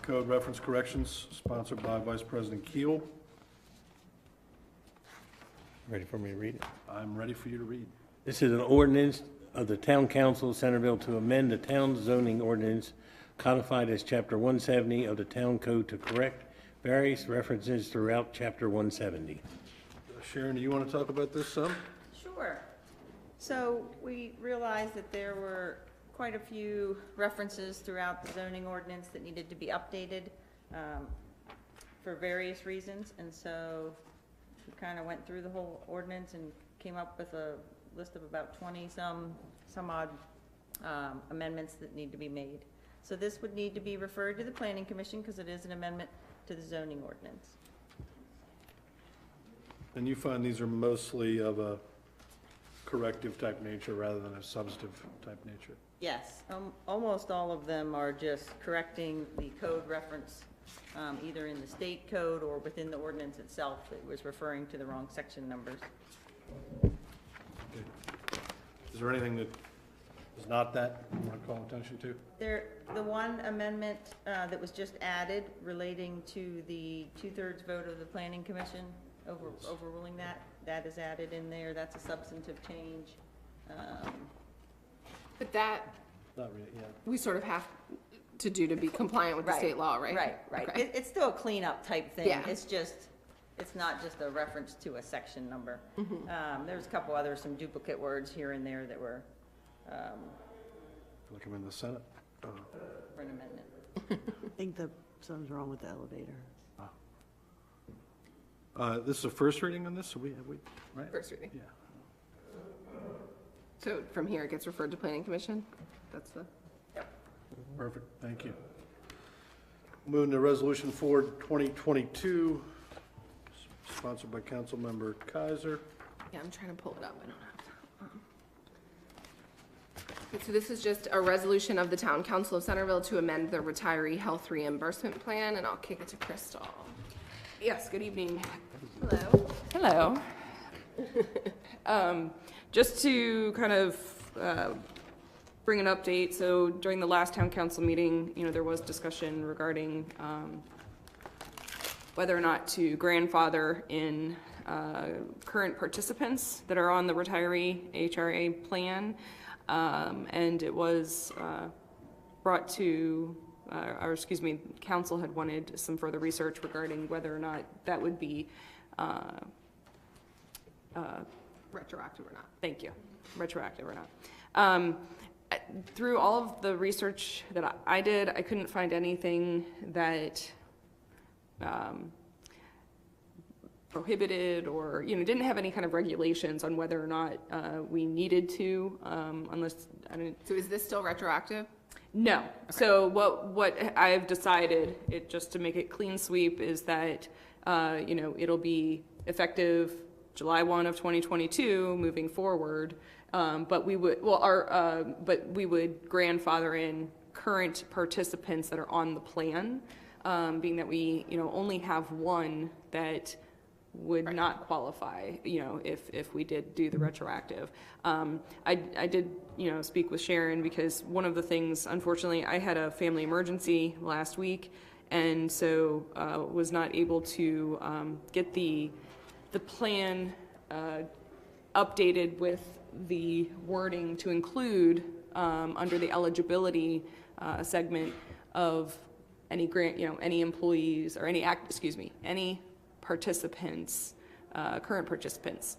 Code reference corrections, sponsored by Vice President Keel. Ready for me to read it? I'm ready for you to read. This is an ordinance of the Town Council of Centerville to amend the town zoning ordinance codified as Chapter 170 of the Town Code to correct various references throughout Chapter 170. Sharon, do you want to talk about this some? Sure. So we realized that there were quite a few references throughout the zoning ordinance that needed to be updated for various reasons. And so we kind of went through the whole ordinance and came up with a list of about 20 some odd amendments that need to be made. So this would need to be referred to the Planning Commission because it is an amendment to the zoning ordinance. And you find these are mostly of a corrective type nature rather than a substantive type nature? Yes, almost all of them are just correcting the code reference, either in the state code or within the ordinance itself. It was referring to the wrong section numbers. Okay. Is there anything that is not that you want to call attention to? The one amendment that was just added relating to the 2/3 vote of the Planning Commission, overruling that is added in there. That's a substantive change. But that, Not really, yeah. we sort of have to do to be compliant with the state law, right? Right. Okay. It's still a cleanup type thing. Yeah. It's not just a reference to a section number. Mm-hmm. There's a couple others, some duplicate words here and there that were Like I'm in the Senate. for an amendment. I think something's wrong with the elevator. This is a first reading on this, so we right? First reading. Yeah. So from here, it gets referred to Planning Commission? That's the... Perfect, thank you. Moving to Resolution 4, 2022, sponsored by Councilmember Kaiser. Yeah, I'm trying to pull it up. I don't have that. So this is just a resolution of the Town Council of Centerville to amend the retiree health reimbursement plan, and I'll kick it to Crystal. Yes, good evening. Hello. Hello. Just to kind of bring an update, so during the last town council meeting, there was discussion regarding whether or not to grandfather in current participants that are on the retiree HRA plan, and it was brought to, council had wanted some further research regarding whether or not that would be Retroactive or not. Thank you. Retroactive or not. Through all of the research that I did, I couldn't find anything that prohibited or, didn't have any kind of regulations on whether or not we needed to, unless, I didn't. So is this still retroactive? No. Okay. So what I've decided, just to make it clean sweep, is that, it'll be effective July 1 of 2022 moving forward, but we would grandfather in current participants that are on the plan, being that we only have one that would not qualify, if we did do the retroactive. I did speak with Sharon because one of the things, unfortunately, I had a family emergency last week, and so was not able to get the plan updated with the wording to include under the eligibility segment of any any employees or any participants, current participants,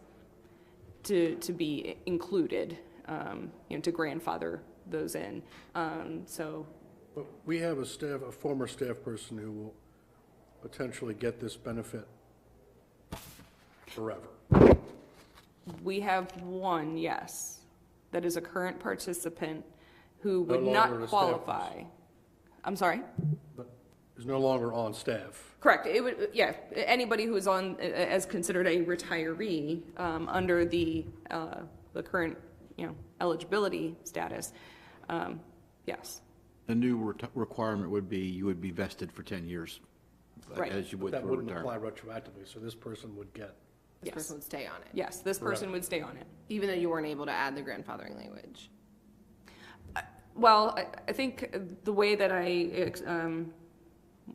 to be included, to grandfather those in. But we have a former staff person who will potentially get this benefit forever. We have one, yes, that is a current participant who would No not longer a staff qualify. person. I'm sorry? But is no longer on staff. Correct. It would, yeah, anybody who is on as considered a retiree under the current, eligibility status, yes. The new requirement would be you would be vested for 10 years. Right. As you would That for wouldn't retirement. apply retroactively, so this person would get. This person would stay on it. Yes, this person would stay on it. Even though you weren't able to add the grandfathering language. Well, I think the way that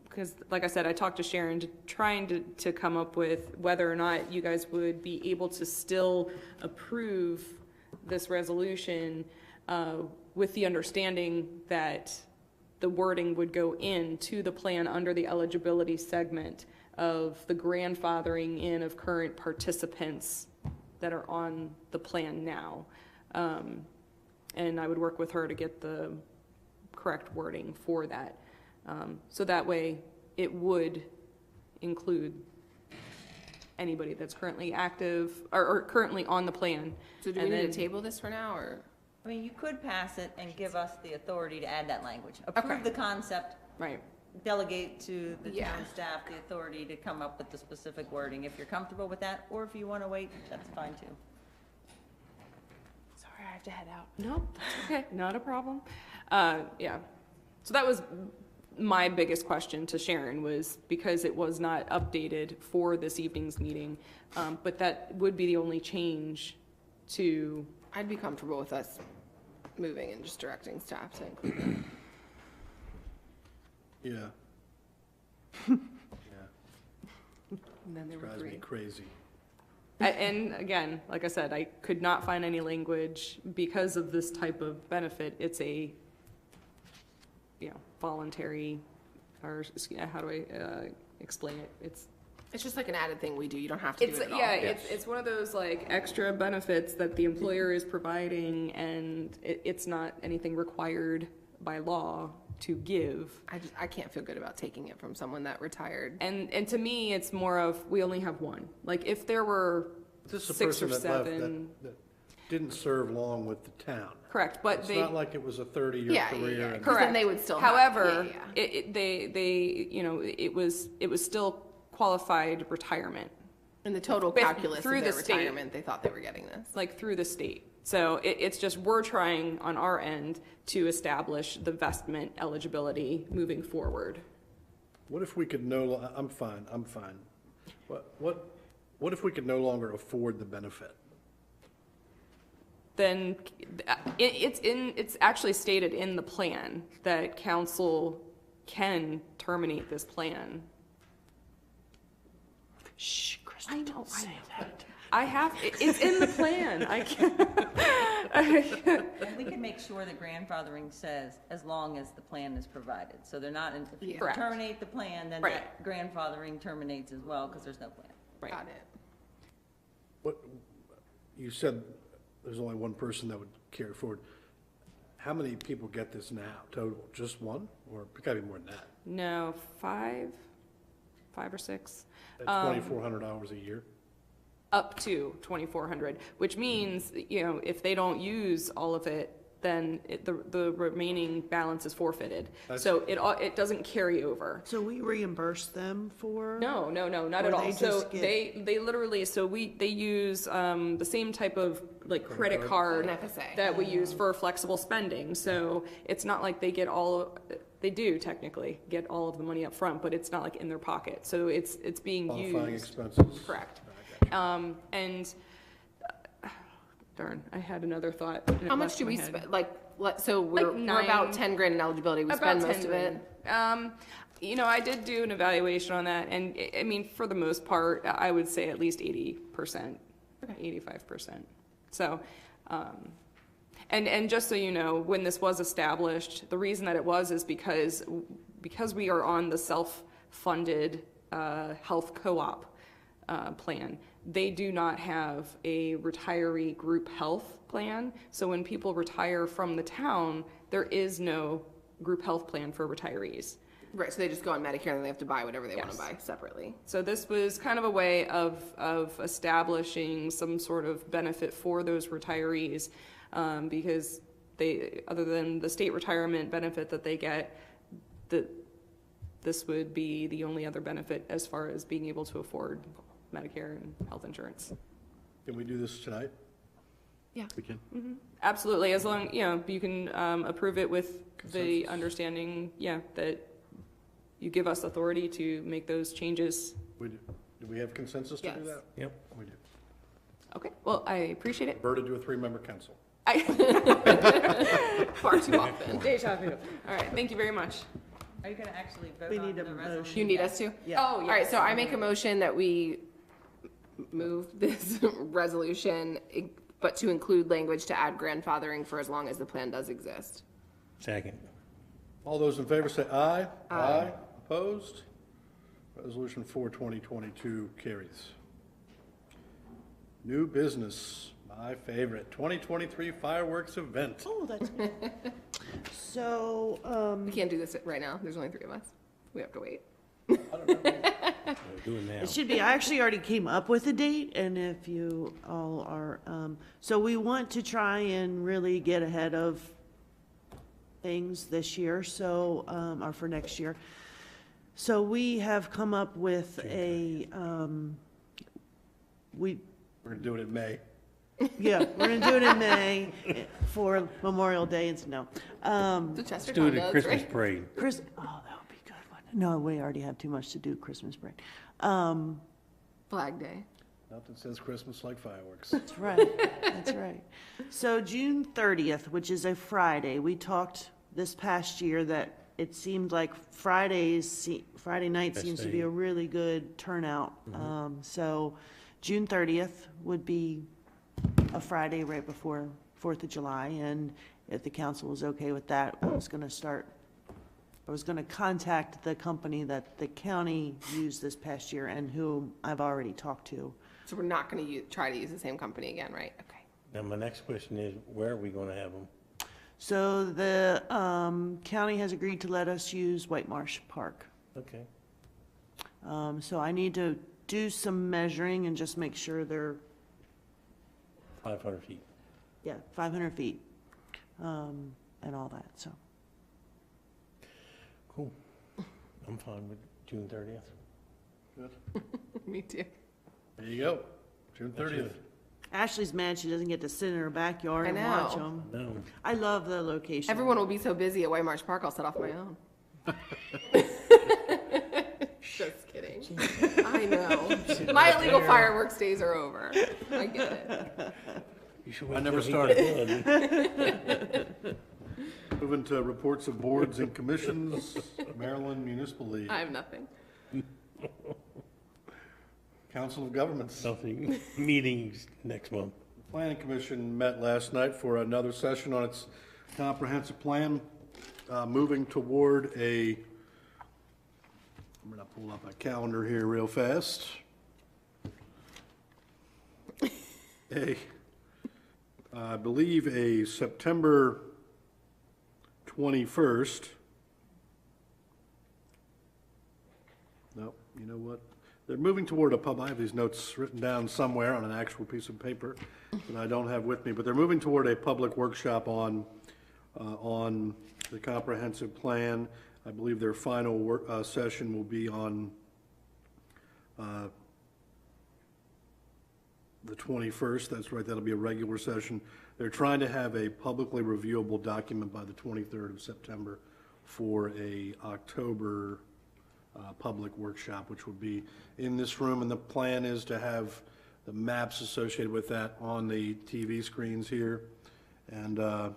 because like I said, I talked to Sharon trying to come up with whether or not you guys would be able to still approve this resolution with the understanding that the wording would go into the plan under the eligibility segment of the grandfathering in of current participants that are on the plan now. And I would work with her to get the correct wording for that. So that way it would include anybody that's currently active or currently on the plan. So do we need to table this for now, or? I mean, you could pass it and give us the authority to add that language. Approve the concept. Right. Delegate to the Yeah. town staff the authority to come up with the specific wording if you're comfortable with that, or if you want to wait, that's fine too. Sorry, I have to head out. No, that's okay, not a problem. Yeah, so that was my biggest question to Sharon, was because it was not updated for this evening's meeting, but that would be the only change to. I'd be comfortable with us moving and just directing staff to include it. Yeah. And then there were Drives me three. crazy. And again, like I said, I could not find any language because of this type of benefit. It's a, voluntary, or how do I explain it? It's just like an added thing we do. You don't have to do it at all. Yeah, it's one of those like extra benefits that the employer is providing, and it's not anything required by law to give. I can't feel good about taking it from someone that retired. And to me, it's more of, we only have one. Like, if there were This is a 6 or person that left 7. that didn't serve long with the town. Correct, but It's they. not like it was a 30-year Yeah, career. yeah, and- 'cause Correct. then they would still However, have, it was still qualified retirement, In the total With- calculus through of their the state. retirement, they thought they were getting this. like through the state. So it's just, we're trying on our end to establish the vestment eligibility moving forward. What if we could I'm fine. What if we could no longer afford the benefit? Then it's actually stated in the plan that council can terminate this plan. Shh, Kristen, I know, don't say that. It's in the plan. I can't. And we can make sure that grandfathering says, as long as the plan is provided. So they're not, if you Correct. terminate the plan, then Right. that grandfathering terminates as well, because there's no plan. Right. Got it. What, you said there's only one person that would carry forward. How many people get this now total? Just one? Or it gotta be more than that? No, 5 or 6. That's 2,400 hours a year? Up to 2,400, which means, if they don't use all of it, then the remaining balance is forfeited. So it doesn't carry over. So we reimburse them for? No, not Or at all. they So just get- they literally, they use the same type of like credit card An FSA. that we use for flexible spending. So it's not like they get they do technically get all of the money up front, but it's not like in their pocket. So it's being Qualifying used. expenses? Correct. And darn, I had another thought. and it How much left do my we head. spend? So we're about 10 grand in eligibility. We About spend most 10 of it. grand. I did do an evaluation on that, and I mean, for the most part, I would say at least 80%, 85%. So, and just so you know, when this was established, the reason that it was is because we are on the self-funded health co-op plan. They do not have a retiree group health plan. So when people retire from the town, there is no group health plan for retirees. Right, so they just go on Medicare and they have to buy whatever they want to Yes. buy separately. So this was kind of a way of establishing some sort of benefit for those retirees, because they, other than the state retirement benefit that they get, this would be the only other benefit as far as being able to afford Medicare and health insurance. Can we do this tonight? Yeah. We can. Absolutely, as long, you can approve it with the Consensus. understanding, that you give us authority to make those changes. We do. Do we have consensus to do Yes. that? Yep. We do. Okay, well, I appreciate it. Bird to do a 3-member council. Far too often. Deja vu. All right, thank you very much. Are you gonna actually vote We on need the a resolution? motion. You need us to? Yeah. Oh, All right, yes. so I make a motion that we move this resolution, but to include language to add grandfathering for as long as the plan does exist. Second. All those in favor say aye. Aye. Opposed? Resolution 4, 2022 carries. New business, my favorite, 2023 fireworks event. Oh, that's good. So, We can't do this right now. There's only 3 of us. We have to wait. We're doing now. it should be, I actually already came up with a date, and if you all are, so we want to try and really get ahead of things this year, so, or for next year. So we have come up with a, We're gonna do it in May. yeah, we're gonna do it in May for Memorial Day, and no. The Chester Let's do it does, at Christmas right? parade. Oh, that would be a good one. No, we already have too much to do Christmas break. Flag Day. Nothing says Christmas like fireworks. That's right, that's right. So June 30th, which is a Friday, we talked this past year that it seemed like Friday night Best seems to day. be a really good turnout. So June 30th would be a Friday right before 4th of July, and if the council was okay with that, I was gonna contact the company that the county used this past year and who I've already talked to. So we're not going to try to use the same company again, right? Okay. Now, my next question is, where are we gonna have them? So the county has agreed to let us use White Marsh Park. Okay. So I need to do some measuring and just make sure they're, 500 feet. 500 feet, and all that, so. Cool. I'm fine with June 30th. Good. Me too. There you go, June That's 30th. good. Ashley's mad she doesn't get to sit in her backyard I and watch know. them. No. I love the location. Everyone will be so busy at White Marsh Park, I'll set off my own. Just kidding. I know. My illegal fireworks days are over. I get it. You should I wait never till he started. gets done. Moving to reports of boards and commissions, Maryland Municipal League, I have nothing. Council of Governments. Nothing. Meetings next month. Planning Commission met last night for another session on its comprehensive plan, moving toward a, I'm gonna pull up a calendar here real fast. I believe a September 21st. Nope, you know what? They're moving toward I have these notes written down somewhere on an actual piece of paper that I don't have with me, but they're moving toward a public workshop on the comprehensive plan. I believe their final session will be on the 21st. That's right, that'll be a regular session. They're trying to have a publicly reviewable document by the 23rd of September for a October public workshop, which will be in this room, and the plan is to have the maps associated with that on the TV screens here, and I'm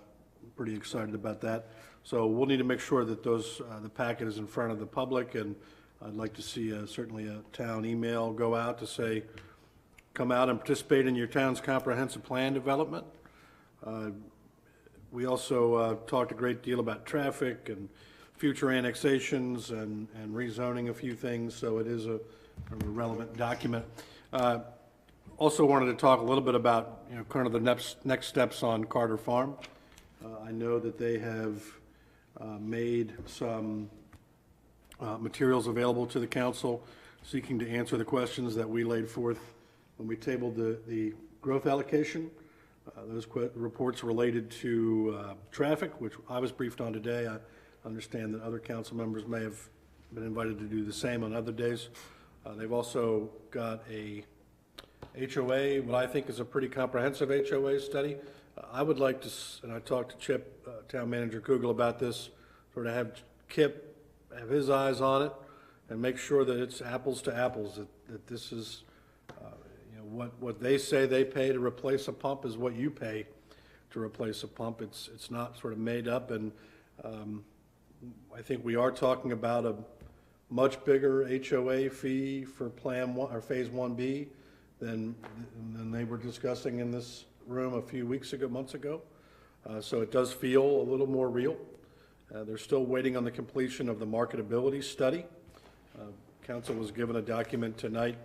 pretty excited about that. So we'll need to make sure that those, the packet is in front of the public, and I'd like to see certainly a town email go out to say, come out and participate in your town's comprehensive plan development. We also talked a great deal about traffic and future annexations and rezoning a few things, so it is a relevant document. Also wanted to talk a little bit about, kind of the next steps on Carter Farm. I know that they have made some materials available to the council seeking to answer the questions that we laid forth when we tabled the growth allocation. Those reports related to traffic, which I was briefed on today. I understand that other council members may have been invited to do the same on other days. They've also got a HOA, what I think is a pretty comprehensive HOA study. I would like to, and I talked to Chip, Town Manager Kugel, about this, sort of have Kip have his eyes on it and make sure that it's apples to apples, that this is, what they say they pay to replace a pump is what you pay to replace a pump. It's not sort of made up, and I think we are talking about a much bigger HOA fee for Plan 1 or Phase 1B than they were discussing in this room a few months ago. So it does feel a little more real, They're still waiting on the completion of the marketability study. Council was given a document tonight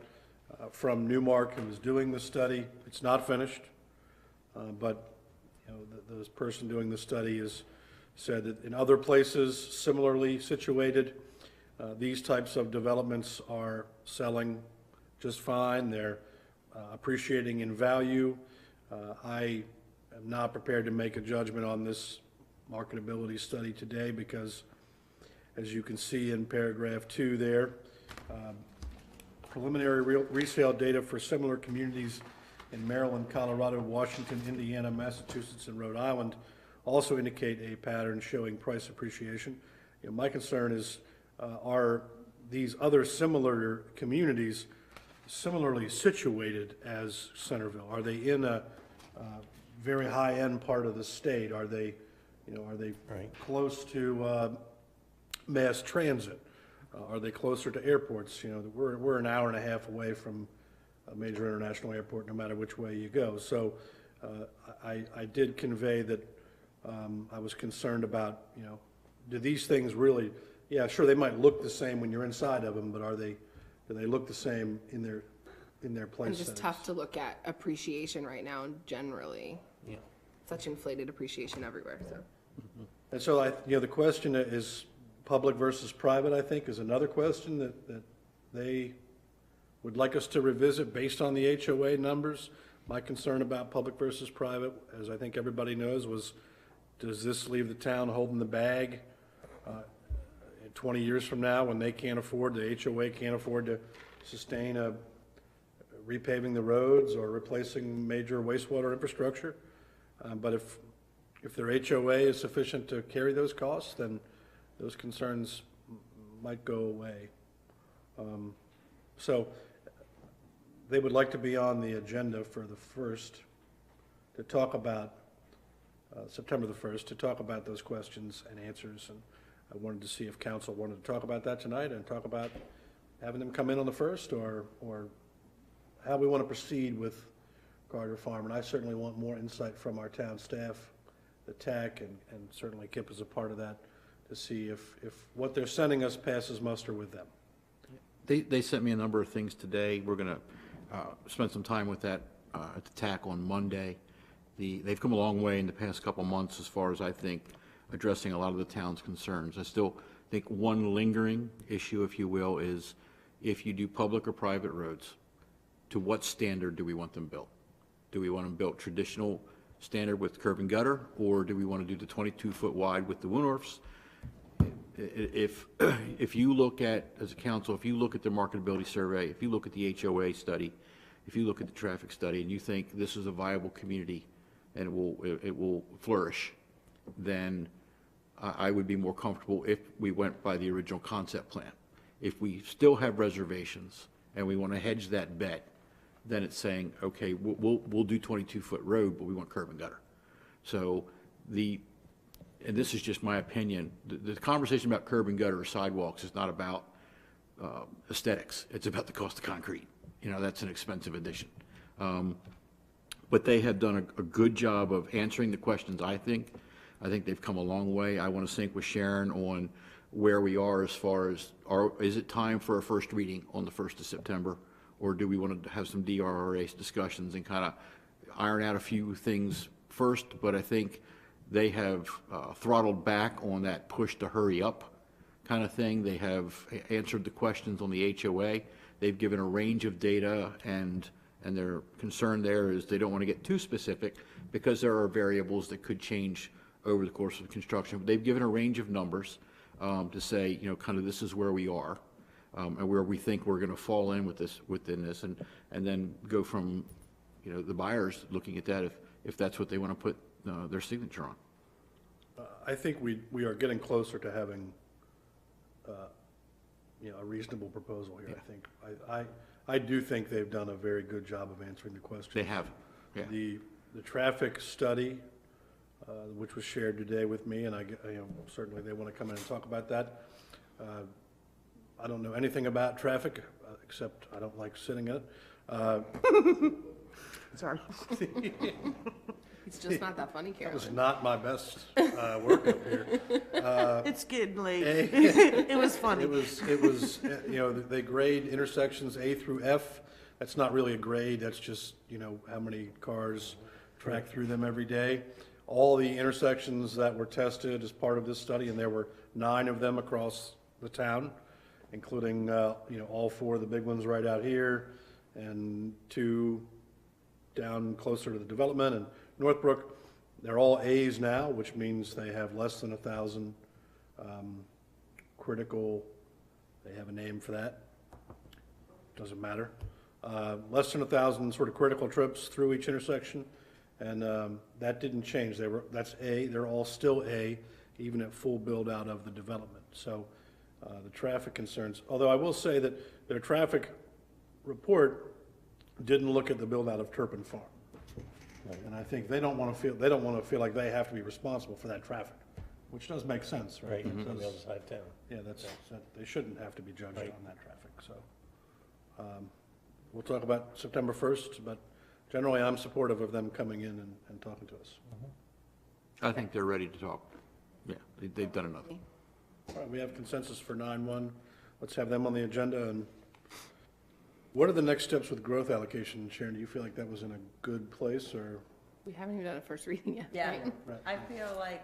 from Newmark, who is doing the study. It's not finished, but the person doing the study has said that in other places similarly situated, these types of developments are selling just fine. They're appreciating in value. I am not prepared to make a judgment on this marketability study today because, as you can see in paragraph 2 there, preliminary resale data for similar communities in Maryland, Colorado, Washington, Indiana, Massachusetts, and Rhode Island also indicate a pattern showing price appreciation. My concern is, are these other similar communities similarly situated as Centerville? Are they in a very high-end part of the state? Are they, close to mass transit? Are they closer to airports? We're an hour and a half away from a major international airport, no matter which way you go. So I did convey that I was concerned about, do these things really, yeah, sure, they might look the same when you're inside of them, but do they look the same in their place It's just settings? tough to look at appreciation right now generally. Yeah. Such inflated appreciation everywhere, so. And so the question is public versus private, I think, is another question that they would like us to revisit based on the HOA numbers. My concern about public versus private, as I think everybody knows, was, does this leave the town holding the bag 20 years from now when they can't afford, the HOA can't afford to sustain repaving the roads or replacing major wastewater infrastructure? But if their HOA is sufficient to carry those costs, then those concerns might go away. So they would like to be on the agenda for the 1st to talk about, September the 1st, to talk about those questions and answers. And I wanted to see if council wanted to talk about that tonight and talk about having them come in on the 1st or how we want to proceed with Carter Farm. And I certainly want more insight from our town staff, the TAC, and certainly Kip is a part of that, to see if what they're sending us passes muster with them. They sent me a number of things today. We're going to spend some time with that at the TAC on Monday. They've come a long way in the past couple months as far as, I think, addressing a lot of the town's concerns. I still think one lingering issue, if you will, is if you do public or private roads, to what standard do we want them built? Do we want them built traditional standard with curb and gutter, or do we want to do the 22-foot wide with the Woonorfs? If you look at, as a council, if you look at the marketability survey, if you look at the HOA study, if you look at the traffic study, and you think this is a viable community and it will flourish, then I would be more comfortable if we went by the original concept plan. If we still have reservations and we want to hedge that bet, then it's saying, okay, we'll do 22-foot road, but we want curb and gutter. So and this is just my opinion, the conversation about curb and gutter or sidewalks is not about aesthetics. It's about the cost of concrete. That's an expensive addition. But they have done a good job of answering the questions, I think. I think they've come a long way. I want to sync with Sharon on where we are as far as, is it time for a first reading on the 1st of September? Or do we want to have some DRRA discussions and kind of iron out a few things first? But I think they have throttled back on that push to hurry up kind of thing. They have answered the questions on the HOA. They've given a range of data, and their concern there is they don't want to get too specific because there are variables that could change over the course of construction. But they've given a range of numbers to say, kind of this is where we are. And where we think we're going to fall in within this, and then go from, the buyers looking at that if that's what they want to put their signature on. I think we are getting closer to having a reasonable proposal here. Yeah. I think I do think they've done a very good job of answering the questions. They have. Yeah. The traffic study, which was shared today with me, and certainly they want to come in and talk about that. I don't know anything about traffic, except I don't like sitting in it. Sorry. He's just not that funny, That was Carolyn. not my best work up here. It's getting late. A- It was funny. It was, you know, they grade intersections A through F. That's not really a grade, that's just, you know, how many cars track through them every day. All the intersections that were tested as part of this study, and there were 9 of them across the town, including, you know, all 4 of the big ones right out here, and 2 down closer to the development, and Northbrook, they're all A's now, which means they have less than 1,000 critical, they have a name for that, doesn't matter. Less than 1,000 sort of critical trips through each intersection, and that didn't change. That's A, they're all still A, even at full build-out of the development. So the traffic concerns, although I will say that their traffic report didn't look at the build-out of Turpin Farm. And I think they don't want to feel like they have to be responsible for that traffic, which does make sense, right? Right, That on the does- other side of town. Yeah, they shouldn't have to be judged Right. on that traffic, so. We'll talk about September 1st, but generally I'm supportive of them coming in and talking to us. I think they're ready to talk. Yeah, they've done enough. All right, we have consensus for 9-1. Let's have them on the agenda. And what are the next steps with growth allocation? Sharon, do you feel like that was in a good place, or? We haven't even done a first reading yet, Yeah, right? Right. I feel like,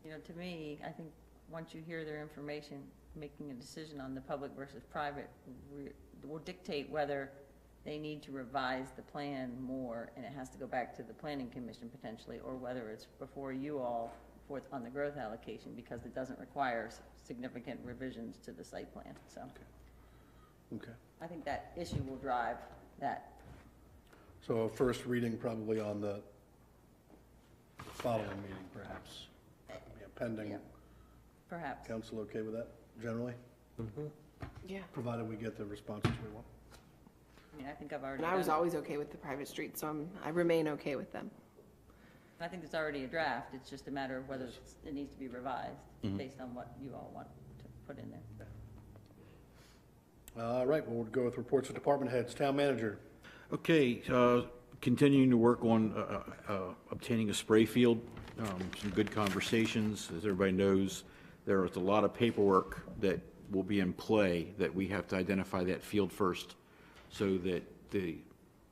you know, to me, I think once you hear their information, making a decision on the public versus private will dictate whether they need to revise the plan more, and it has to go back to the planning commission potentially, or whether it's before you all on the growth allocation, because it doesn't require significant revisions to the site plan, so. Okay. I think that issue will drive that. So a first reading probably on the following meeting, perhaps. Yeah, pending. Yeah. Perhaps. Council okay with that, generally? Yeah. Provided we get the responses we want. I mean, I think I've already And I was done it. always okay with the private streets, so I remain okay with them. I think it's already a draft, it's just a matter of whether it needs to be revised based on what you all want to put in there. All right, well, we'll go with reports of department heads. Town manager. Okay, continuing to work on obtaining a spray field. Some good conversations. As everybody knows, there is a lot of paperwork that will be in play that we have to identify that field first so that the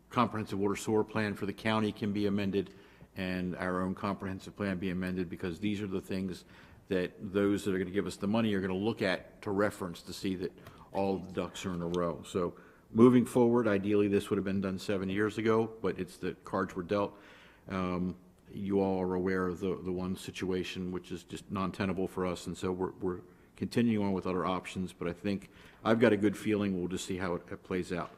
comprehensive water sewer plan for the county can be amended and our own comprehensive plan be amended, because these are the things that those that are going to give us the money are going to look at to reference to see that all the ducks are in a row. So moving forward, ideally this would have been done 7 years ago, but it's the cards were dealt. You all are aware of the one situation which is just non-tenable for us, and so we're continuing on with other options, but I think I've got a good feeling. We'll just see how it plays out.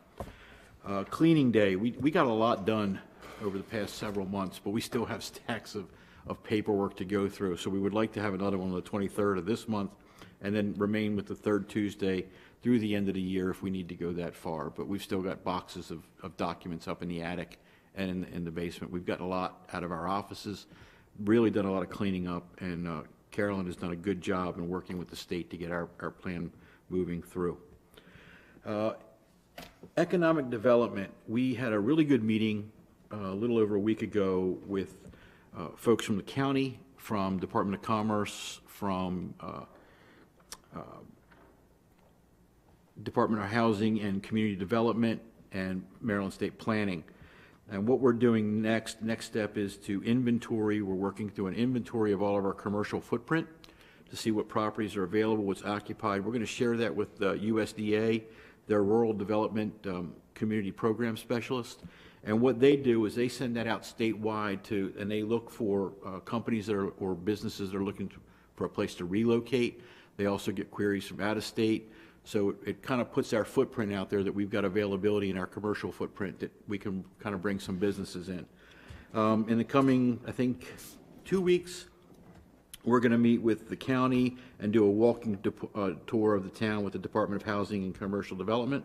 Cleaning day, we got a lot done over the past several months, but we still have stacks of paperwork to go through. So we would like to have another one on the 23rd of this month, and then remain with the third Tuesday through the end of the year if we need to go that far. But we've still got boxes of documents up in the attic and in the basement. We've gotten a lot out of our offices, really done a lot of cleaning up, and Carolyn has done a good job in working with the state to get our plan moving through. Economic development, we had a really good meeting a little over a week ago with folks from the county, from Department of Commerce, from Department of Housing and Community Development, and Maryland State Planning. And what we're doing next step is to inventory. We're working through an inventory of all of our commercial footprint to see what properties are available, what's occupied. We're going to share that with the USDA, their Rural Development Community Program Specialist. And what they do is they send that out statewide and they look for companies or businesses that are looking for a place to relocate. They also get queries from out of state. So it kind of puts our footprint out there that we've got availability in our commercial footprint that we can kind of bring some businesses in. In the coming, I think, 2 weeks, we're going to meet with the county and do a walking tour of the town with the Department of Housing and Commercial Development.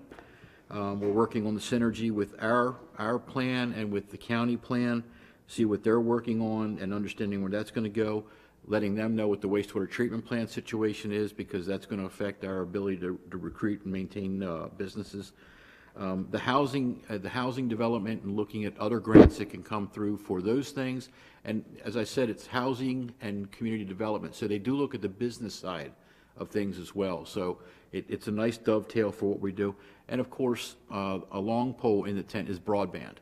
We're working on the synergy with our plan and with the county plan, see what they're working on and understanding where that's going to go, letting them know what the wastewater treatment plant situation is, because that's going to affect our ability to recruit and maintain businesses. The housing development and looking at other grants that can come through for those things. And as I said, it's housing and community development. So they do look at the business side of things as well. So it's a nice dovetail for what we do. And of course, a long pole in the tent is broadband,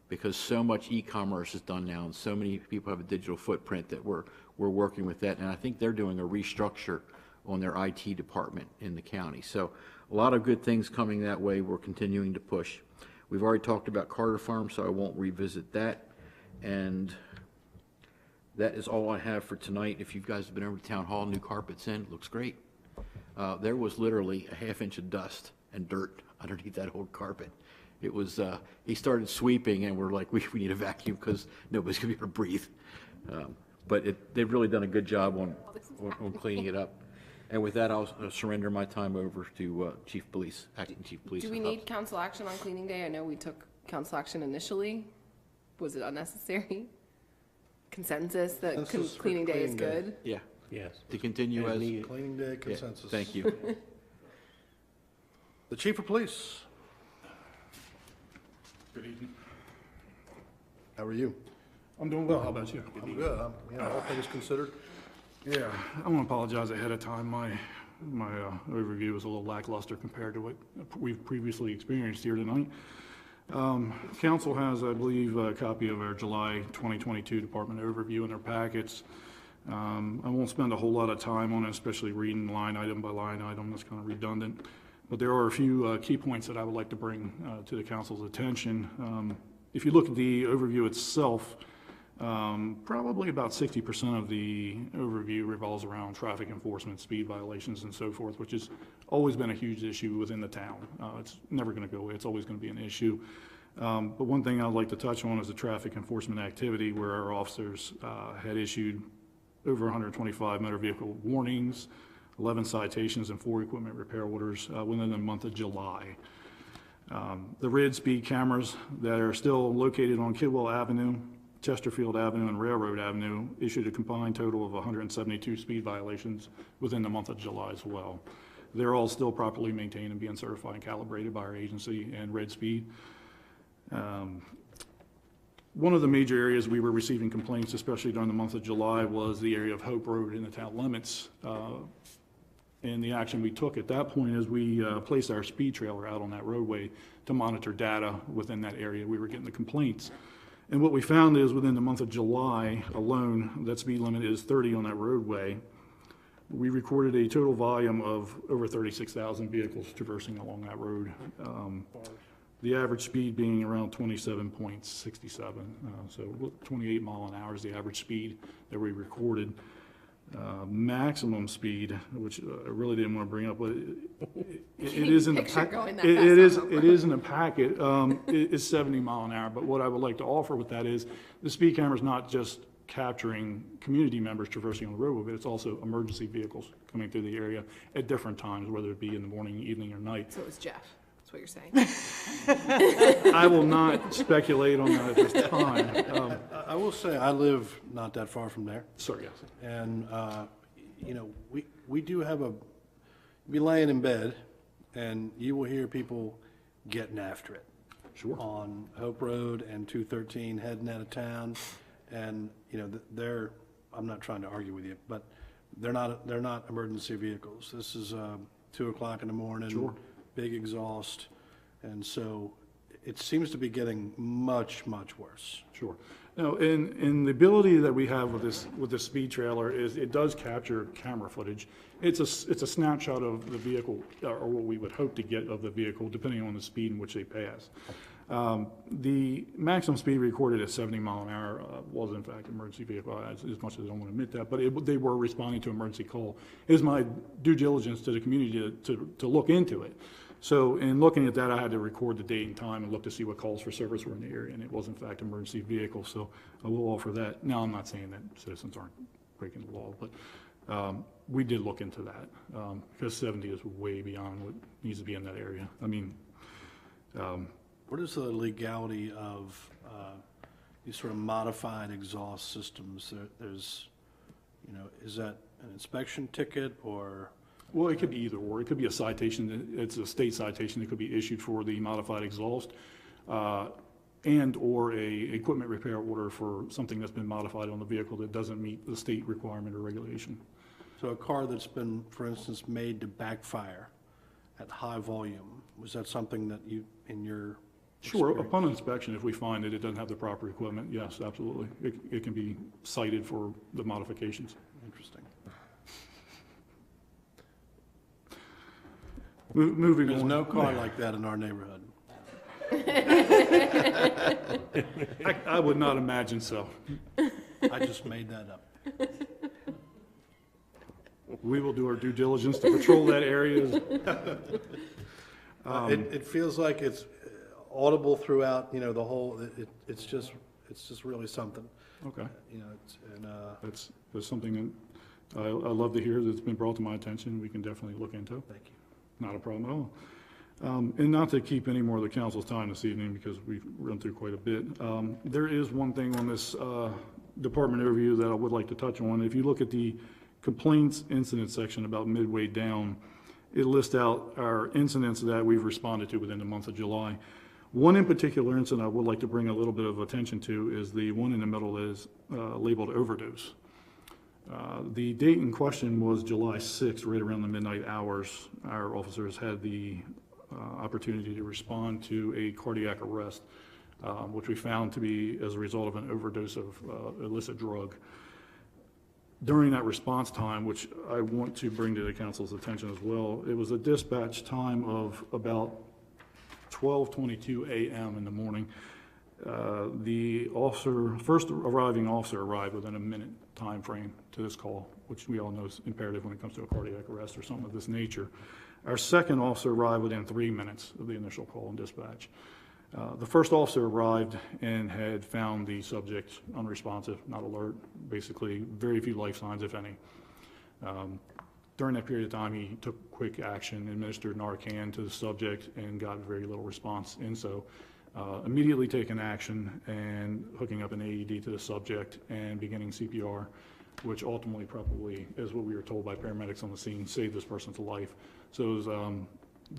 because so much e-commerce is done now and so many people have a digital footprint that we're working with that. And I think they're doing a restructure on their IT department in the county. So a lot of good things coming that way. We're continuing to push. We've already talked about Carter Farm, so I won't revisit that. And that is all I have for tonight. If you guys have been over to Town Hall, new carpet's in, looks great. There was literally a half-inch of dust and dirt underneath that old carpet. It was, he started sweeping and we're like, we need a vacuum because nobody's gonna be able to breathe. But they've really done a good job on cleaning it up. And with that, I'll surrender my time over to Acting Chief Police. Do we need council action on cleaning day? I know we took council action initially. Was it unnecessary? Consensus that Consensus for cleaning day is cleaning day. good? Yeah, Yes. to continue as, Cleaning day consensus. thank you. The Chief of Police. Good evening. How are you? I'm doing well. How about you? I'm good. All things considered. Yeah, I want to apologize ahead of time. My overview was a little lackluster compared to what we've previously experienced here tonight. Council has, I believe, a copy of our July 2022 department overview in their packets. I won't spend a whole lot of time on it, especially reading line item by line item. That's kind of redundant. But there are a few key points that I would like to bring to the council's attention. If you look at the overview itself, probably about 60% of the overview revolves around traffic enforcement, speed violations, and so forth, which has always been a huge issue within the town. It's never going to go away. It's always going to be an issue. But one thing I'd like to touch on is the traffic enforcement activity, where our officers had issued over 125 motor vehicle warnings, 11 citations, and 4 equipment repair orders within the month of July. The red speed cameras that are still located on Kidwell Avenue, Chesterfield Avenue, and Railroad Avenue issued a combined total of 172 speed violations within the month of July as well. They're all still properly maintained and being certified and calibrated by our agency and red speed. One of the major areas we were receiving complaints, especially during the month of July, was the area of Hope Road in the town limits. And the action we took at that point is we placed our speed trailer out on that roadway to monitor data within that area. We were getting the complaints. And what we found is within the month of July alone, that speed limit is 30 on that roadway. We recorded a total volume of over 36,000 vehicles traversing along that road. The average speed being around 27.67, so 28 mile an hour is the average speed that we recorded. Maximum speed, which I really didn't want to bring up, but it is in the packet. It is in the packet. Is 70 mile an hour. But what I would like to offer with that is the speed camera is not just capturing community members traversing on the roadway, but it's also emergency vehicles coming through the area at different times, whether it be in the morning, evening, or night. So it was Jeff. That's what you're saying. I will not speculate on that at this time. I will say I live not that far from there. Sorry, yes. And, we do have be laying in bed and you will hear people getting after it. Sure. On Hope Road and 213 heading out of town. And, I'm not trying to argue with you, but they're not emergency vehicles. This is 2 o'clock in the morning. Sure. Big exhaust. And so it seems to be getting much, much worse. Sure. Now, and the ability that we have with this speed trailer is it does capture camera footage. It's a snapshot of the vehicle, or what we would hope to get of the vehicle, depending on the speed in which they pass. The maximum speed recorded at 70 mile an hour was in fact an emergency vehicle, as much as I don't want to admit that, but they were responding to an emergency call. It is my due diligence to the community to look into it. So in looking at that, I had to record the date and time and look to see what calls for service were in the area, and it was in fact an emergency vehicle, so I will offer that. Now, I'm not saying that citizens aren't breaking the law, but we did look into that, because 70 is way beyond what needs to be in that area. I mean, what is the legality of these sort of modified exhaust systems? There's, is that an inspection ticket or? Well, it could be either or. It could be a citation, it's a state citation that could be issued for the modified exhaust, and/or a equipment repair order for something that's been modified on the vehicle that doesn't meet the state requirement or regulation. So a car that's been, for instance, made to backfire at high volume, was that something that you, in your Sure, experience? upon inspection, if we find that it doesn't have the proper equipment, yes, absolutely. It can be cited for the modifications. Interesting. Moving There's on. no car like that in our neighborhood. I would not imagine so. I just made that up. We will do our due diligence to patrol that area. It feels like it's audible throughout, you know, the whole, it's just really something. Okay. You know, it's, and, That's something that I love to hear that's been brought to my attention. We can definitely look into. Thank you. Not a problem at all. And not to keep any more of the council's time this evening, because we've run through quite a bit. There is one thing on this department overview that I would like to touch on. If you look at the complaints incident section about midway down, it lists out our incidents that we've responded to within the month of July. One in particular incident I would like to bring a little bit of attention to is the one in the middle that is labeled overdose. The date in question was July 6th, right around the midnight hours. Our officers had the opportunity to respond to a cardiac arrest, which we found to be as a result of an overdose of illicit drug. During that response time, which I want to bring to the council's attention as well, it was a dispatch time of about 12:22 a.m. in the morning. The first arriving officer arrived within a minute time frame to this call, which we all know is imperative when it comes to a cardiac arrest or something of this nature. Our second officer arrived within 3 minutes of the initial call and dispatch. The first officer arrived and had found the subject unresponsive, not alert, basically very few life signs, if any. During that period of time, he took quick action, administered Narcan to the subject, and got very little response. And so immediately taking action and hooking up an AED to the subject and beginning CPR, which ultimately probably, as what we were told by paramedics on the scene, saved this person's life. So it was,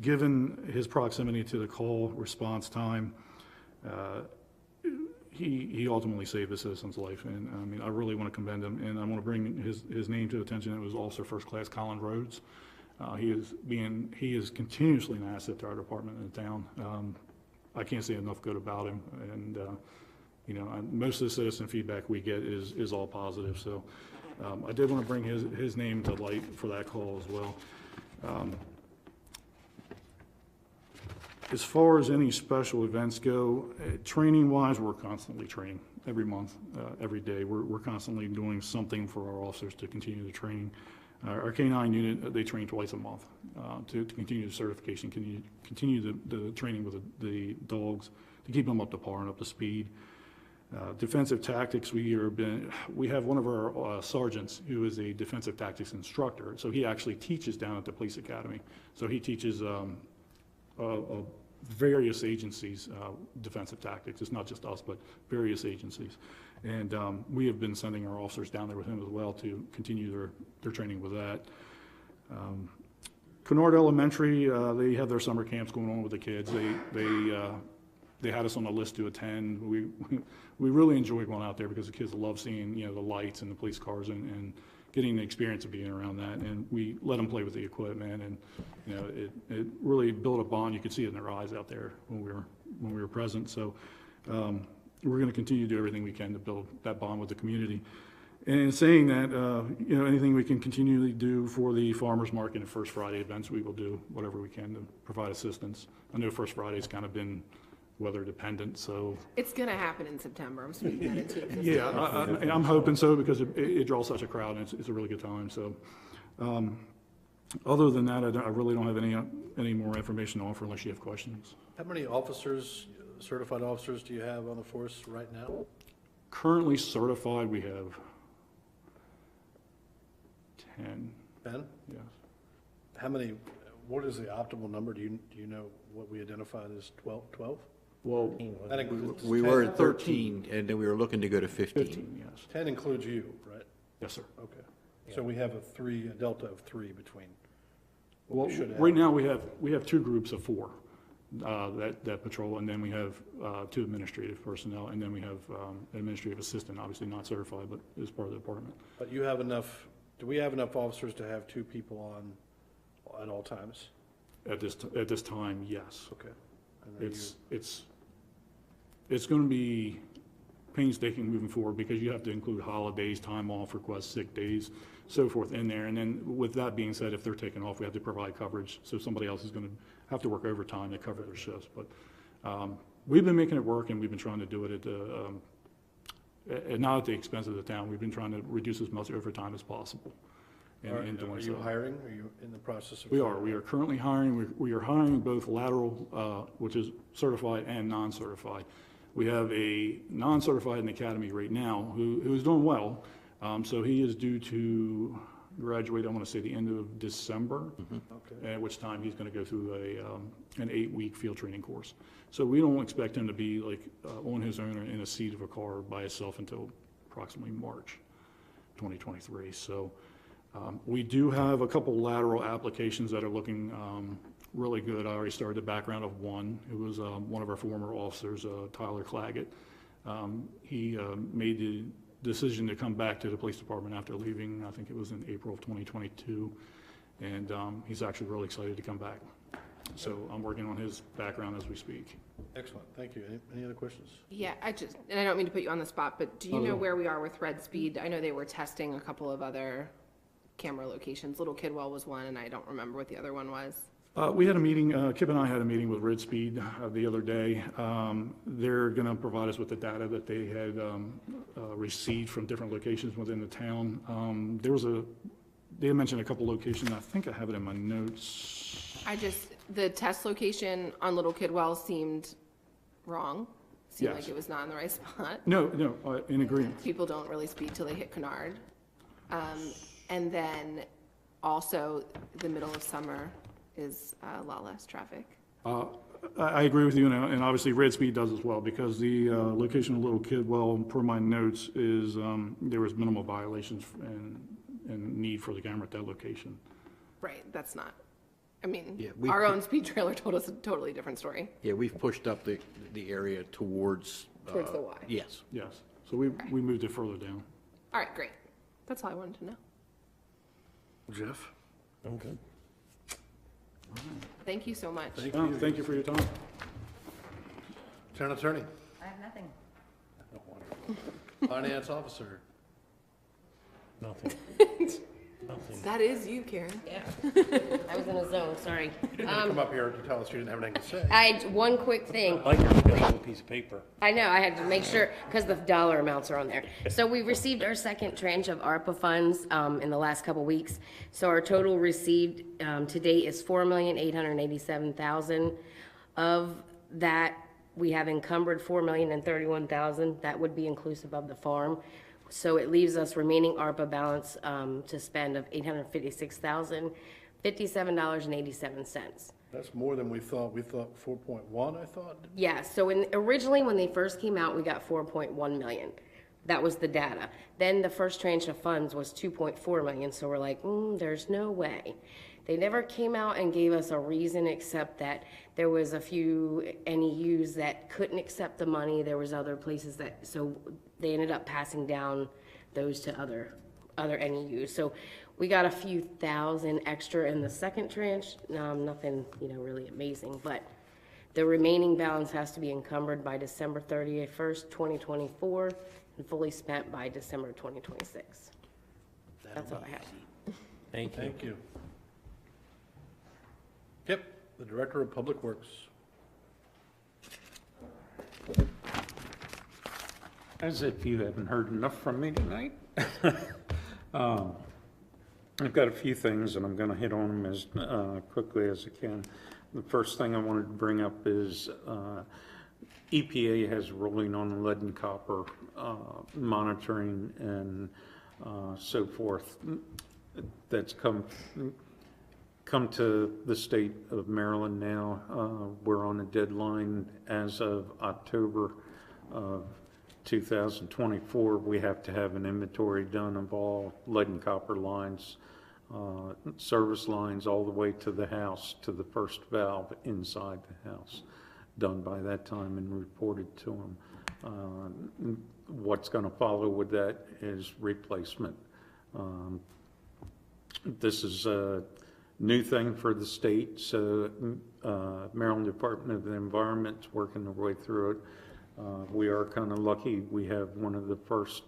given his proximity to the call response time, he ultimately saved the citizen's life. And I mean, I really want to commend him, and I want to bring his name to attention. It was Officer First Class Colin Rhodes. He is continuously an asset to our department in the town. I can't say enough good about him, and you know, most of the citizen feedback we get is all positive. So I did want to bring his name to light for that call as well. As far as any special events go, training-wise, we're constantly training every month, every day. We're constantly doing something for our officers to continue the training. Our K-9 unit, they train twice a month to continue the certification, continue the training with the dogs to keep them up to par and up to speed. Defensive tactics, we have one of our sergeants who is a defensive tactics instructor. So he actually teaches down at the police academy. So he teaches various agencies defensive tactics. It's not just us, but various agencies. And we have been sending our officers down there with him as well to continue their training with that. Kennard Elementary, they have their summer camps going on with the kids. They had us on the list to attend. We really enjoy going out there because the kids love seeing, you know, the lights and the police cars and getting the experience of being around that. And we let them play with the equipment, and you know, it really built a bond. You could see it in their eyes out there when we were present. So we're going to continue to do everything we can to build that bond with the community. And in saying that, you know, anything we can continually do for the farmers market and First Friday events, we will do whatever we can to provide assistance. I know First Friday's kind of been weather dependent, so. It's gonna happen in September. I'm speaking that into existence. Yeah, I'm hoping so, because it draws such a crowd, and it's a really good time. So, other than that, I really don't have any more information to offer unless you have questions. How many officers, certified officers, do you have on the force right now? Currently certified, we have 10. 10? Yes. How many? What is the optimal number? Do you know what we identified as 12? Well, that includes we were at 13, and then we were looking to go to 15. 15, yes. 10 includes you, right? Yes, sir. Okay. So we have a delta of 3 between. What we should have. Right now, we have two groups of four that patrol, and then we have two administrative personnel, and then we have an administrative assistant, obviously not certified, but is part of the department. But you have enough, do we have enough officers to have two people on at all times? At this time, yes. Okay. And then It's going to be painstaking moving forward because you have to include holidays, time off requests, sick days, so forth in there. And then with that being said, if they're taking off, we have to provide coverage. So somebody else is going to have to work overtime to cover their shifts. But we've been making it work, and we've been trying to do it not at the expense of the town. We've been trying to reduce as much overtime as possible. Are you hiring? Are you in the process of? We are currently hiring. We are hiring both lateral, which is certified, and non-certified. We have a non-certified in the academy right now who is doing well. So he is due to graduate, I want to say the end of December, Okay. at which time he's going to go through an 8-week field training course. So we don't expect him to be like on his own or in a seat of a car by himself until approximately March 2023. So we do have a couple lateral applications that are looking really good. I already started the background of one. It was one of our former officers, Tyler Claggett. He made the decision to come back to the police department after leaving. I think it was in April of 2022, and he's actually really excited to come back. So I'm working on his background as we speak. Excellent, thank you. Any other questions? Yeah, and I don't mean to put you on the spot, but do you know where we are with Red Speed? I know they were testing a couple of other camera locations. Little Kidwell was one, and I don't remember what the other one was. We had a meeting, Kip and I had a meeting with Red Speed the other day. They're going to provide us with the data that they had received from different locations within the town. They had mentioned a couple locations. I think I have it in my notes. The test location on Little Kidwell seemed wrong. Seemed like it was not in the right spot. No, in agreement. People don't really speed till they hit Kennard. And then also the middle of summer is a lot less traffic. I agree with you, and obviously Red Speed does as well, because the location of Little Kidwell, per my notes, is there was minimal violations and need for the camera at that location. Right, that's not, I mean, our own speed trailer told us a totally different story. Yeah, we've pushed up the area towards. Towards the Y. Yes. Yes, so we moved it further down. All right, great. That's all I wanted to know. Jeff? Okay. Thank you so much. Thank you for your time. Town attorney? I have nothing. Finance officer? Nothing. Nothing. That is you, Karen. Yeah. I was in a zone, sorry. You didn't come up here to tell us you didn't have anything to say. One quick thing. I like your little piece of paper. I know, I had to make sure, because the dollar amounts are on there. So we received our second tranche of ARPA funds in the last couple weeks. So our total received to date is $4,887,000. Of that, we have encumbered $4,031,000. That would be inclusive of the farm. So it leaves us remaining ARPA balance to spend of $856,057.87. That's more than we thought. We thought 4.1, I thought. Yeah, so originally when they first came out, we got 4.1 million. That was the data. Then the first tranche of funds was 2.4 million, so we're like, there's no way. They never came out and gave us a reason except that there was a few NEUs that couldn't accept the money. There was other places so they ended up passing down those to other NEUs. So we got a few thousand extra in the second tranche. Nothing, really amazing, but the remaining balance has to be encumbered by December 31st, 2024, and fully spent by December 2026. That's all I have. Thank you. Thank you. Yep, the Director of Public Works. As if you haven't heard enough from me tonight. I've got a few things, and I'm going to hit on them as quickly as I can. The first thing I wanted to bring up is EPA has ruling on lead and copper monitoring and so forth. That's come to the state of Maryland now. We're on a deadline as of October of 2024. We have to have an inventory done of all lead and copper lines service lines all the way to the house, to the first valve inside the house, done by that time and reported to them. What's going to follow with that is replacement. This is a new thing for the state, so Maryland Department of the Environment is working their way through it. We are kind of lucky. We have one of the first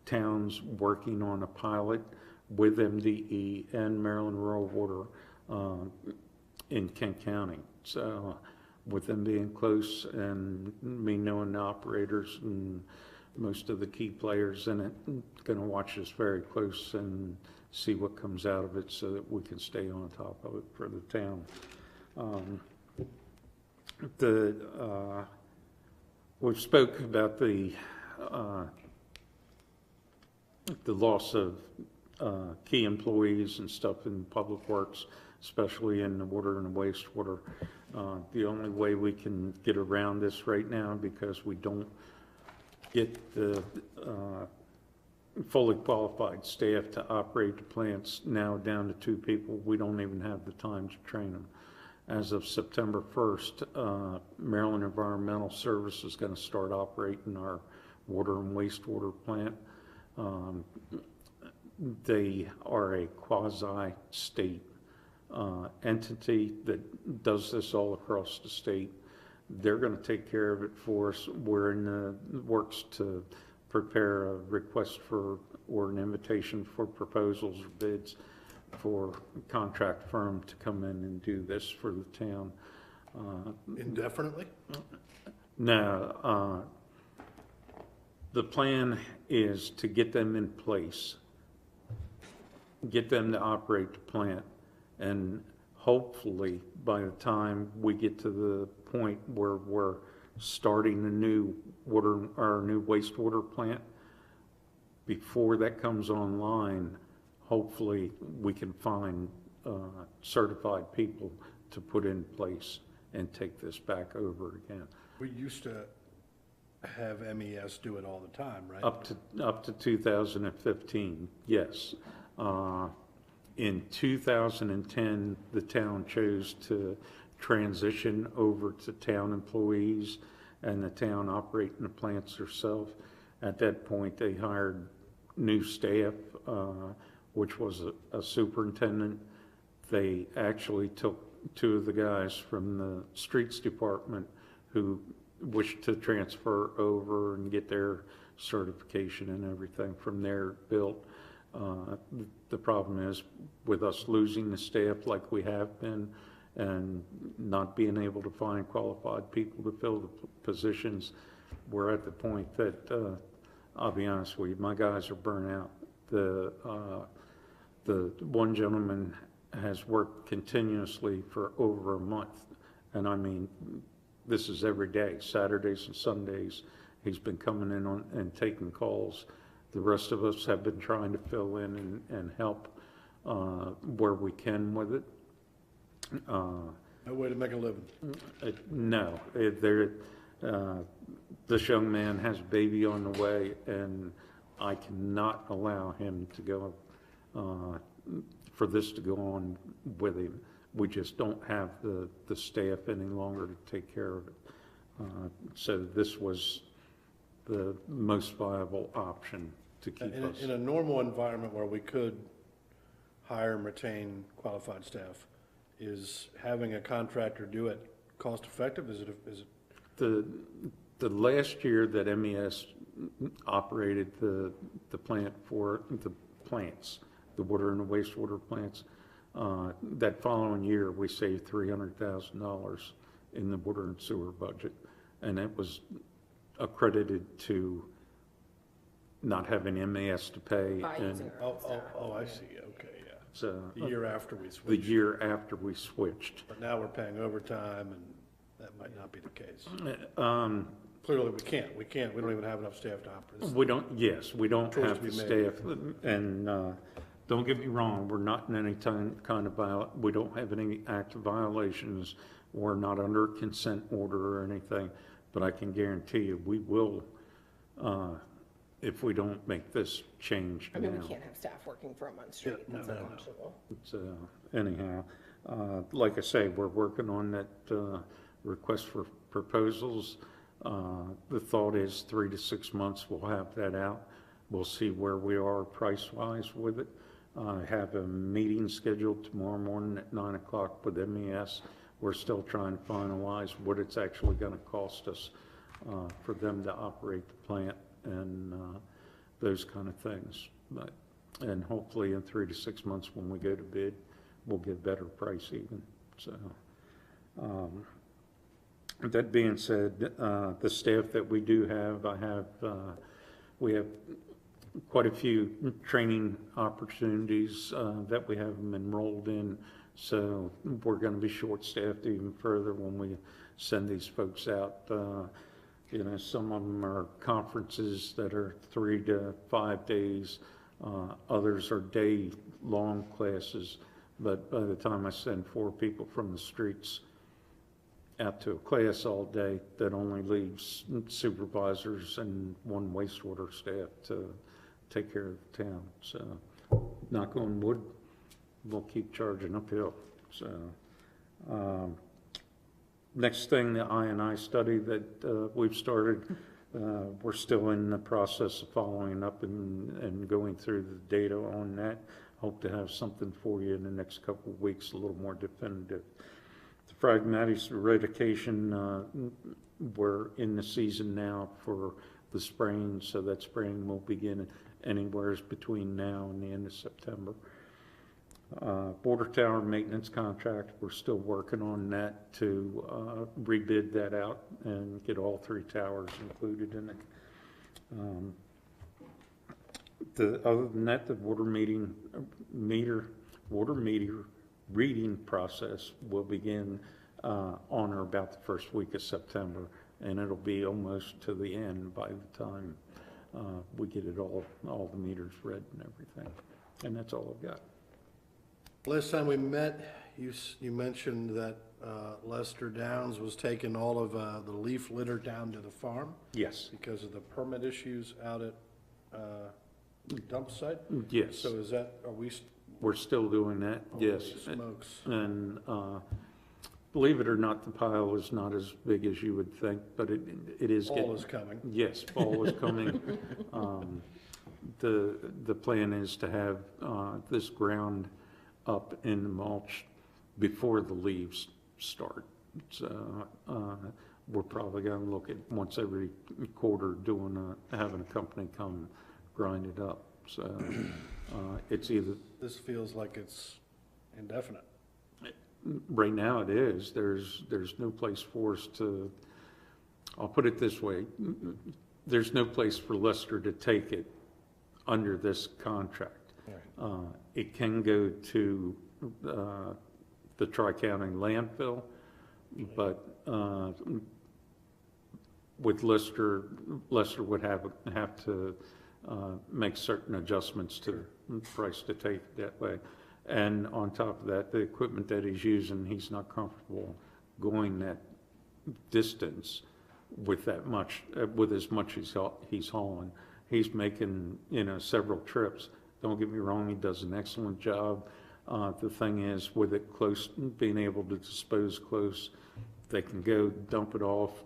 towns working on a pilot with MDE and Maryland Rural Water in Kent County. So with them being close and me knowing the operators and most of the key players in it, going to watch this very close and see what comes out of it so that we can stay on top of it for the town. We've spoke about the loss of key employees and stuff in public works, especially in the water and the wastewater. The only way we can get around this right now, because we don't get the fully qualified staff to operate the plants now down to 2 people, we don't even have the time to train them. As of September 1st, Maryland Environmental Service is going to start operating our water and wastewater plant. They are a quasi-state entity that does this all across the state. They're going to take care of it for us. We're in the works to prepare a request for, or an invitation for proposals or bids for a contract firm to come in and do this for the town. Indefinitely? No. The plan is to get them in place, get them to operate the plant, and hopefully by the time we get to the point where we're starting the new water, our new wastewater plant, before that comes online, hopefully we can find certified people to put in place and take this back over again. We used to have MES do it all the time, right? Up to 2015, yes. In 2010, the town chose to transition over to town employees and the town operating the plants herself. At that point, they hired new staff, which was a superintendent. They actually took 2 of the guys from the streets department who wished to transfer over and get their certification and everything from there built. The problem is with us losing the staff like we have been and not being able to find qualified people to fill the positions, we're at the point that, I'll be honest with you, my guys are burnt out. The one gentleman has worked continuously for over a month, and I mean, this is every day, Saturdays and Sundays. He's been coming in and taking calls. The rest of us have been trying to fill in and help where we can with it. No way to make a living. No. This young man has a baby on the way, and I cannot allow him to go, for this to go on with him. We just don't have the staff any longer to take care of it. So this was the most viable option to keep us. In a normal environment where we could hire and retain qualified staff, is having a contractor do it cost effective? Is it the last year that MES operated the plant for the plants, the water and the wastewater plants, that following year we saved $300,000 in the water and sewer budget, and it was accredited to not having MAS to pay. And, I see. Okay, yeah. So the year after we switched. The year after we switched. But now we're paying overtime, and that might not be the case. Clearly, we can't. We don't even have enough staff to operate. We don't. Yes, we don't have the staff. And don't get me wrong. We're not in any kind of we don't have any active violations. We're not under consent order or anything. But I can guarantee you, we will. if we don't make this change I now. mean, we can't have staff working for a month straight, that's unconscionable. So anyhow, like I say, we're working on that request for proposals. The thought is 3 to 6 months we'll have that out. We'll see where we are price-wise with it. I have a meeting scheduled tomorrow morning at 9 o'clock with MES. We're still trying to finalize what it's actually going to cost us for them to operate the plant and those kind of things. And hopefully in 3 to 6 months when we go to bid, we'll get better price even. So that being said, the staff that we do have, we have quite a few training opportunities that we have them enrolled in. So we're going to be short-staffed even further when we send these folks out. You know, some of them are conferences that are 3 to 5 days. Others are day-long classes. But by the time I send 4 people from the streets out to a class all day, that only leaves supervisors and 1 wastewater staff to take care of the town. So knock on wood, we'll keep charging uphill. So next thing, the I&I study that we've started, we're still in the process of following up and going through the data on that. Hope to have something for you in the next couple of weeks, a little more definitive. The Phragmites eradication, we're in the season now for the spraying, so that spraying will begin anywhere between now and the end of September. Border tower maintenance contract, we're still working on that to rebid that out and get all 3 towers included in it. Other than that, the water meter reading process will begin on or about the first week of September, and it'll be almost to the end by the time we get it all the meters read and everything. And that's all I've got. Last time we met, you mentioned that Lester Downs was taking all of the leaf litter down to the farm? Yes. Because of the permit issues out at dump site? Yes. So is that, We're still doing that, yes. Holy smokes. And believe it or not, the pile is not as big as you would think, but it is getting... Fall is coming. Yes, fall is coming. The plan is to have this ground up in the mulch before the leaves start. So we're probably going to look at once every quarter having a company come grind it up. So it's either... This feels like it's indefinite. Right now it is. There's no place for us to... I'll put it this way. There's no place for Lester to take it under this contract. Right. It can go to the Tri-County landfill, but with Lester would have to make certain adjustments to the price to take it that way. And on top of that, the equipment that he's using, he's not comfortable going that distance with that much, with as much as he's hauling. He's making, several trips. Don't get me wrong, he does an excellent job. The thing is, with it close, being able to dispose close, they can go dump it off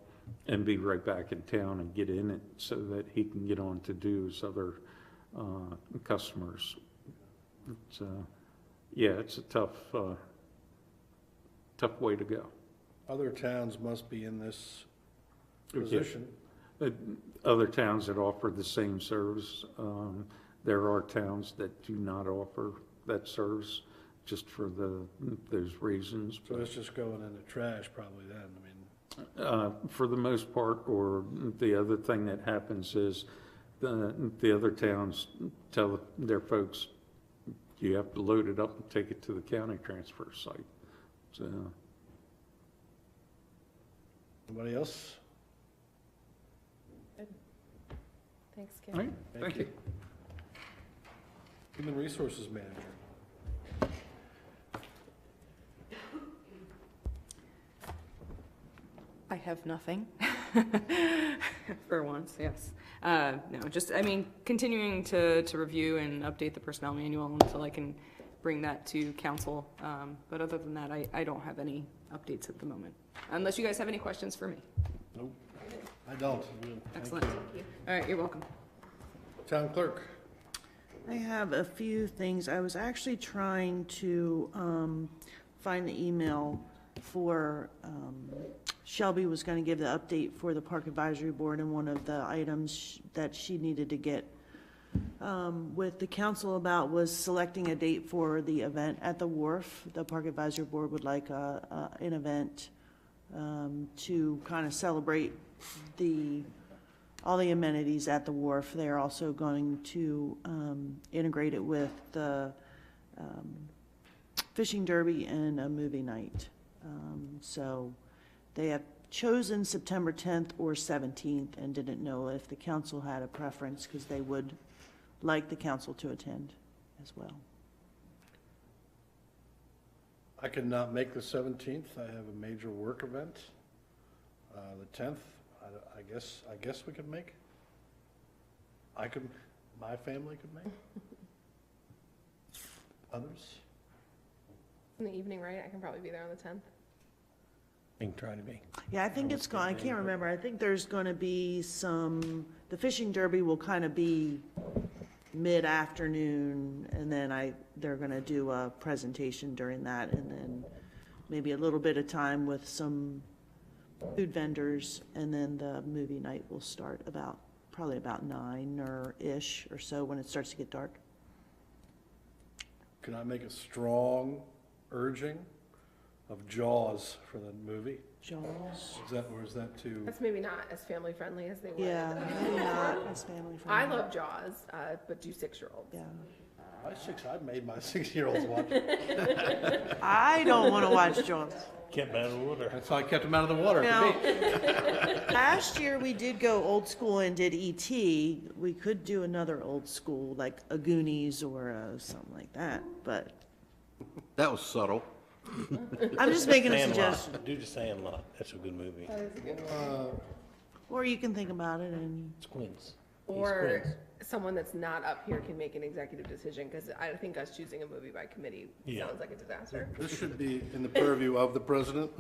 and be right back in town and get in it so that he can get on to do his other customers. It's a tough way to go. Other towns must be in this position. Other towns that offer the same service. There are towns that do not offer that service just for those reasons. So it's just going in the trash probably then, for the most part, or the other thing that happens is the other towns tell their folks, you have to load it up and take it to the county transfer site. So. Anybody else? Good. Thanks, Kim. All right. Thank you. Human Resources Manager. I have nothing, for once, yes. No, just, I mean, continuing to review and update the personnel manual until I can bring that to council. But other than that, I don't have any updates at the moment, unless you guys have any questions for me. Nope. I don't. Excellent. All right, you're welcome. Town clerk. I have a few things. I was actually trying to find the email for, Shelby was going to give the update for the Park Advisory Board, and one of the items that she needed to get with the council about was selecting a date for the event at the wharf. The Park Advisory Board would like an event to kind of celebrate all the amenities at the wharf. They are also going to integrate it with the fishing derby and a movie night. So they have chosen September 10th or 17th and didn't know if the council had a preference, because they would like the council to attend as well. I could not make the 17th. I have a major work event. The 10th, I guess we could make. My family could make. Others? In the evening, right? I can probably be there on the 10th. I can try to be. Yeah, I think it's going, I can't remember. I think there's going to be the fishing derby will kind of be mid-afternoon, and then they're going to do a presentation during that, and then maybe a little bit of time with some food vendors, and then the movie night will start probably about 9 or ish or so, when it starts to get dark. Can I make a strong urging of Jaws for that movie? Jaws? Is that too? That's maybe not as family friendly as they would. Yeah, maybe not as family friendly. I love Jaws, but do 6-year-olds. Yeah. I made my 6-year-olds watch it. I don't want to watch Jaws. Kept out of the water. That's why I kept them out of the water. Now, last year we did go old school and did E.T. We could do another old school, like a Goonies or something like that, but. That was subtle. I'm just making a Sandlot. suggestion. Do the Sandlot. That's a good movie. That is a good one. Or you can think about it and. Squints. Or someone that's not up here can make an executive decision, because I think us choosing a movie by committee sounds like a disaster. This should be in the purview of the president.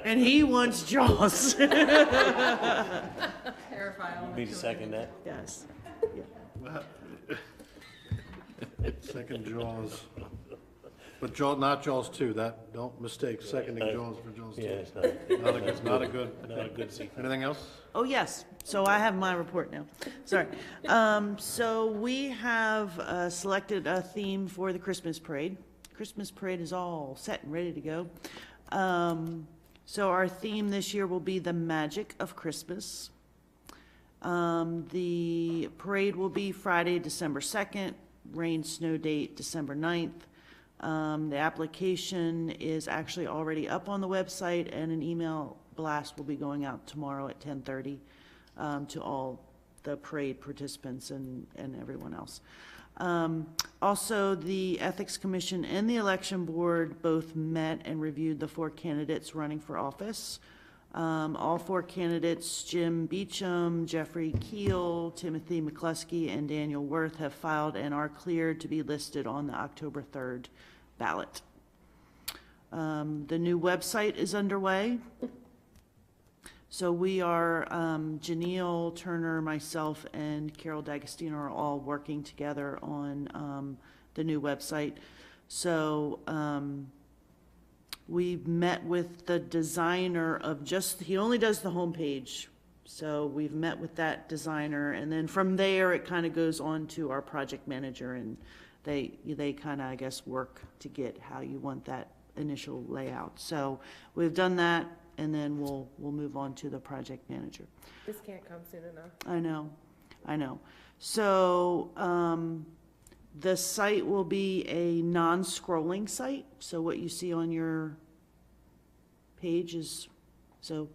And he wants Jaws. Terrifying. Be to second that? Yes. Second Jaws. But not Jaws 2. Don't mistake seconding Jaws for Jaws 2. Yeah, it's Not a good sequel. Anything else? Oh, yes. So I have my report now. Sorry. So we have selected a theme for the Christmas parade. Christmas parade is all set and ready to go. So our theme this year will be the magic of Christmas. The parade will be Friday, December 2nd, rain, snow date, December 9th. The application is actually already up on the website, and an email blast will be going out tomorrow at 10:30 to all the parade participants and everyone else. Also, the Ethics Commission and the Election Board both met and reviewed the 4 candidates running for office. All 4 candidates, Jim Beecham, Jeffrey Keel, Timothy McCluskey, and Daniel Worth, have filed and are cleared to be listed on the October 3rd ballot. The new website is underway. So we are, Janelle Turner, myself, and Carol D'Agostino are all working together on the new website. So we've met with the designer of he only does the homepage. So we've met with that designer, and then from there it kind of goes on to our project manager, and they kind of, I guess, work to get how you want that initial layout. So we've done that, and then we'll move on to the project manager. This can't come soon enough. I know. So the site will be a non-scrolling site. So what you see on your page is, so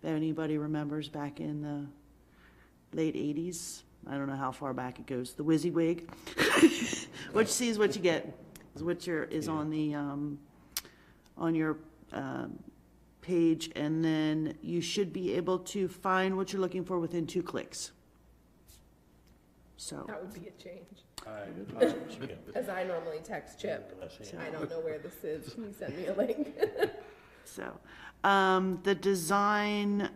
if anybody remembers back in the late 80s, I don't know how far back it goes, the WYSIWYG, what you see is what you get, is what is on the on your page, and then you should be able to find what you're looking for within 2 clicks. So, That would be a change. I- As I normally text Chip, I don't know where this is, can you send me a link? so, the design,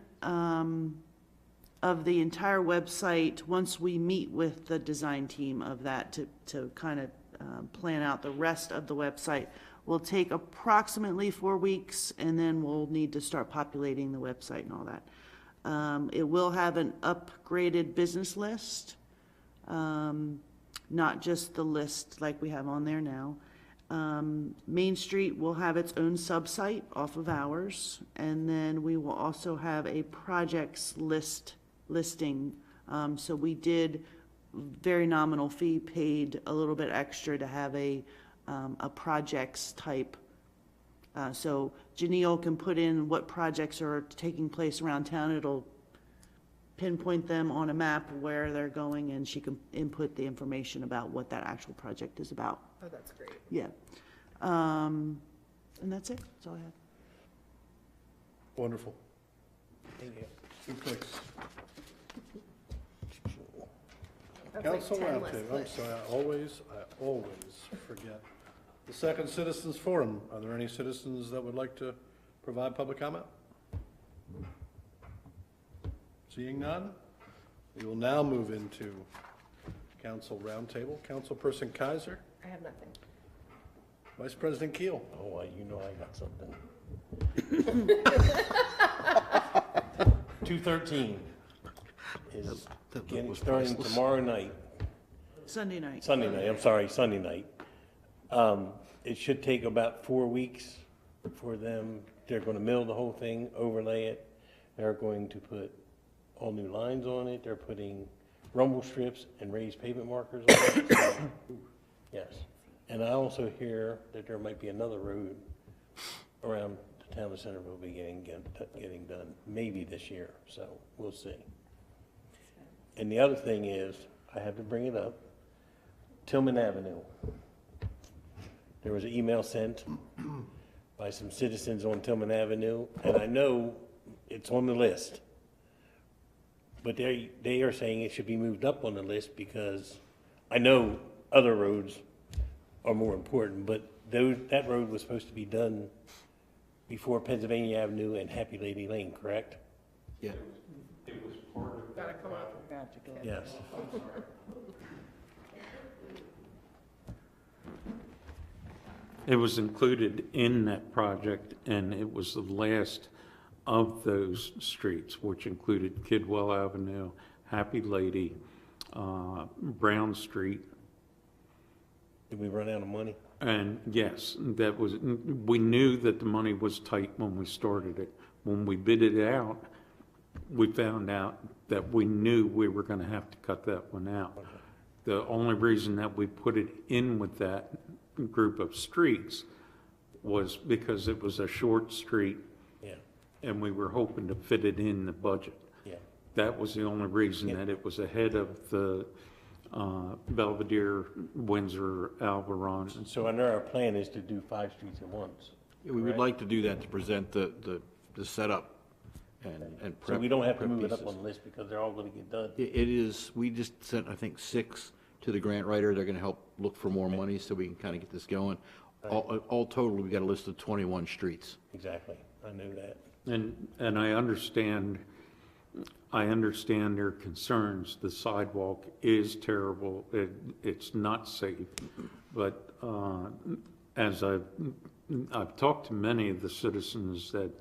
of the entire website, once we meet with the design team of that to kind of, plan out the rest of the website, will take approximately 4 weeks, and then we'll need to start populating the website and all that. It will have an upgraded business list, not just the list like we have on there now. Main Street will have its own sub-site off of ours, and then we will also have a projects listing. So we did very nominal fee, paid a little bit extra to have a projects type. So Janelle can put in what projects are taking place around town. It'll pinpoint them on a map where they're going, and she can input the information about what that actual project is about. Oh, that's great. Yeah. And that's it. That's all I have. Wonderful. Thank you. 2 clicks. That's Council like 10 less Roundtable, I'm clicks. sorry, I always forget. The second Citizens Forum, are there any citizens that would like to provide public comment? Seeing none, we will now move into Council Roundtable. Councilperson Kaiser, I have nothing. Vice President Keel. Oh, you know I got something. 213 is starting tomorrow night. Sunday night. Sunday night. It should take about 4 weeks for them. They're going to mill the whole thing, overlay it. They're going to put all new lines on it. They're putting rumble strips and raised pavement markers on it. So, yes. And I also hear that there might be another road around the town of Centerville getting done, maybe this year. So we'll see. And the other thing is, I have to bring it up, Tillman Avenue. There was an email sent by some citizens on Tillman Avenue, and I know it's on the list. But they are saying it should be moved up on the list because I know other roads are more important, but that road was supposed to be done before Pennsylvania Avenue and Happy Lady Lane, correct? Yeah. It was part of. Gotta come up. Yes. It was included in that project, and it was the last of those streets, which included Kidwell Avenue, Happy Lady, Brown Street. Did we run out of money? And yes, we knew that the money was tight when we started it. When we bid it out, we found out that we knew we were going to have to cut that one out. Okay. The only reason that we put it in with that group of streets was because it was a short street. Yeah. And we were hoping to fit it in the budget. Yeah. That was the only reason that it was ahead of the Belvedere, Windsor, Alvaron. So I know our plan is to do 5 streets at once. Yeah, we would like to do that to present the setup and prep. So we don't have to move pieces. it up on the list because they're all going to get done. It is, we just sent, I think, 6 to the grant writer. They're going to help look for more money so we can kind of get this going. Right. All total, we got a list of 21 streets. Exactly. I knew that. And I understand their concerns. The sidewalk is terrible. It's not safe. But as I've talked to many of the citizens that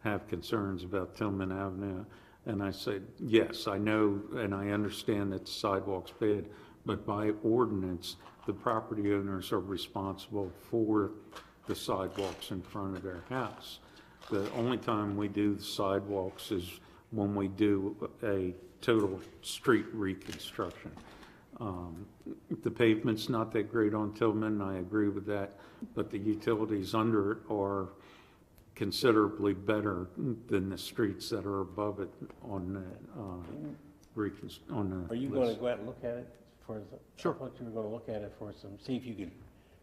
have concerns about Tillman Avenue, and I said, yes, I know and I understand that the sidewalk's bad, but by ordinance, the property owners are responsible for the sidewalks in front of their house. The only time we do the sidewalks is when we do a total street reconstruction. The pavement's not that great on Tillman, I agree with that, but the utilities under it are considerably better than the streets that are above it on the Are you going to go out and look at it? Sure. I thought you were going to look at it for see if you could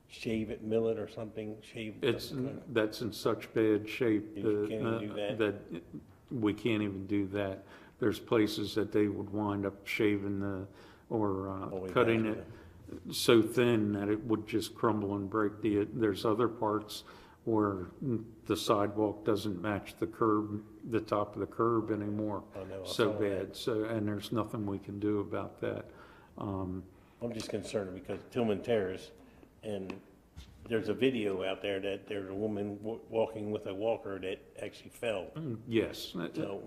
shave it, mill it or something, shave? It's, something? that's in such bad shape You can't even do that? that we can't even do that. There's places that they would wind up shaving or cutting it so thin that it would just crumble and break. There's other parts where the sidewalk doesn't match the curb, the top of the curb anymore. Oh, no, I So saw bad. that. So, and there's nothing we can do about that. I'm just concerned because Tillman Terrace, and there's a video out there that there's a woman walking with a walker that actually fell. Yes. So,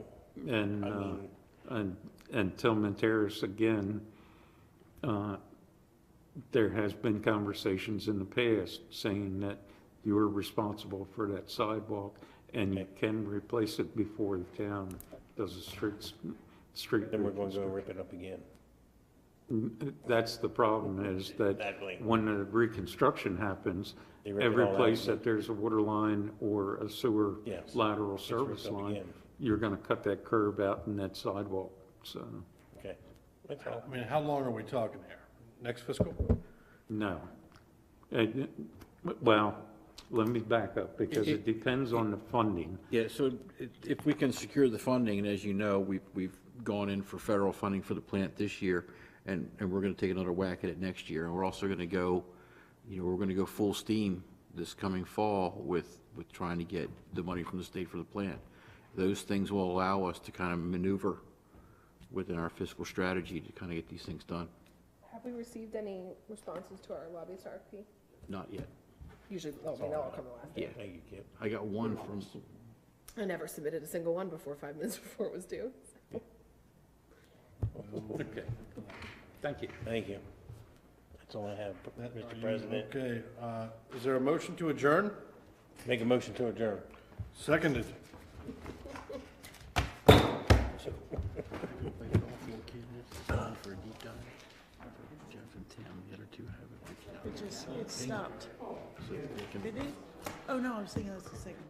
And, I mean, and Tillman Terrace, again, there has been conversations in the past saying that you are responsible for that sidewalk and you can replace it before the town does a street. then we're going to go rip it up again. That's the problem, is that Exactly. when the reconstruction happens, They rip it every all out place again. that there's a water line or a sewer Yes. lateral It's ripped service up line, again. you're gonna cut that curb out in that sidewalk, so, Okay, that's all. I mean, how long are we talking here? Next fiscal? no. Well, let me back up, because it depends on the funding. Yeah, so if we can secure the funding, and as you know, we've gone in for federal funding for the plant this year, and we're gonna take another whack at it next year, and we're also gonna go, we're gonna go full steam this coming fall with trying to get the money from the state for the plant. Those things will allow us to kind of maneuver within our fiscal strategy to kind of get these things done. Have we received any responses to our lobbyist RFP? Not yet. Usually, they'll all come the last day. Yeah. Thank you, Kip. I got one from, I never submitted a single one before 5 minutes before it was due. Okay, thank you. Thank you. That's all I have, Are Mr. you- President. Okay, is there a motion to adjourn? Make a motion to adjourn. Seconded. It stopped. Did it? Oh, no, I was thinking that's the second.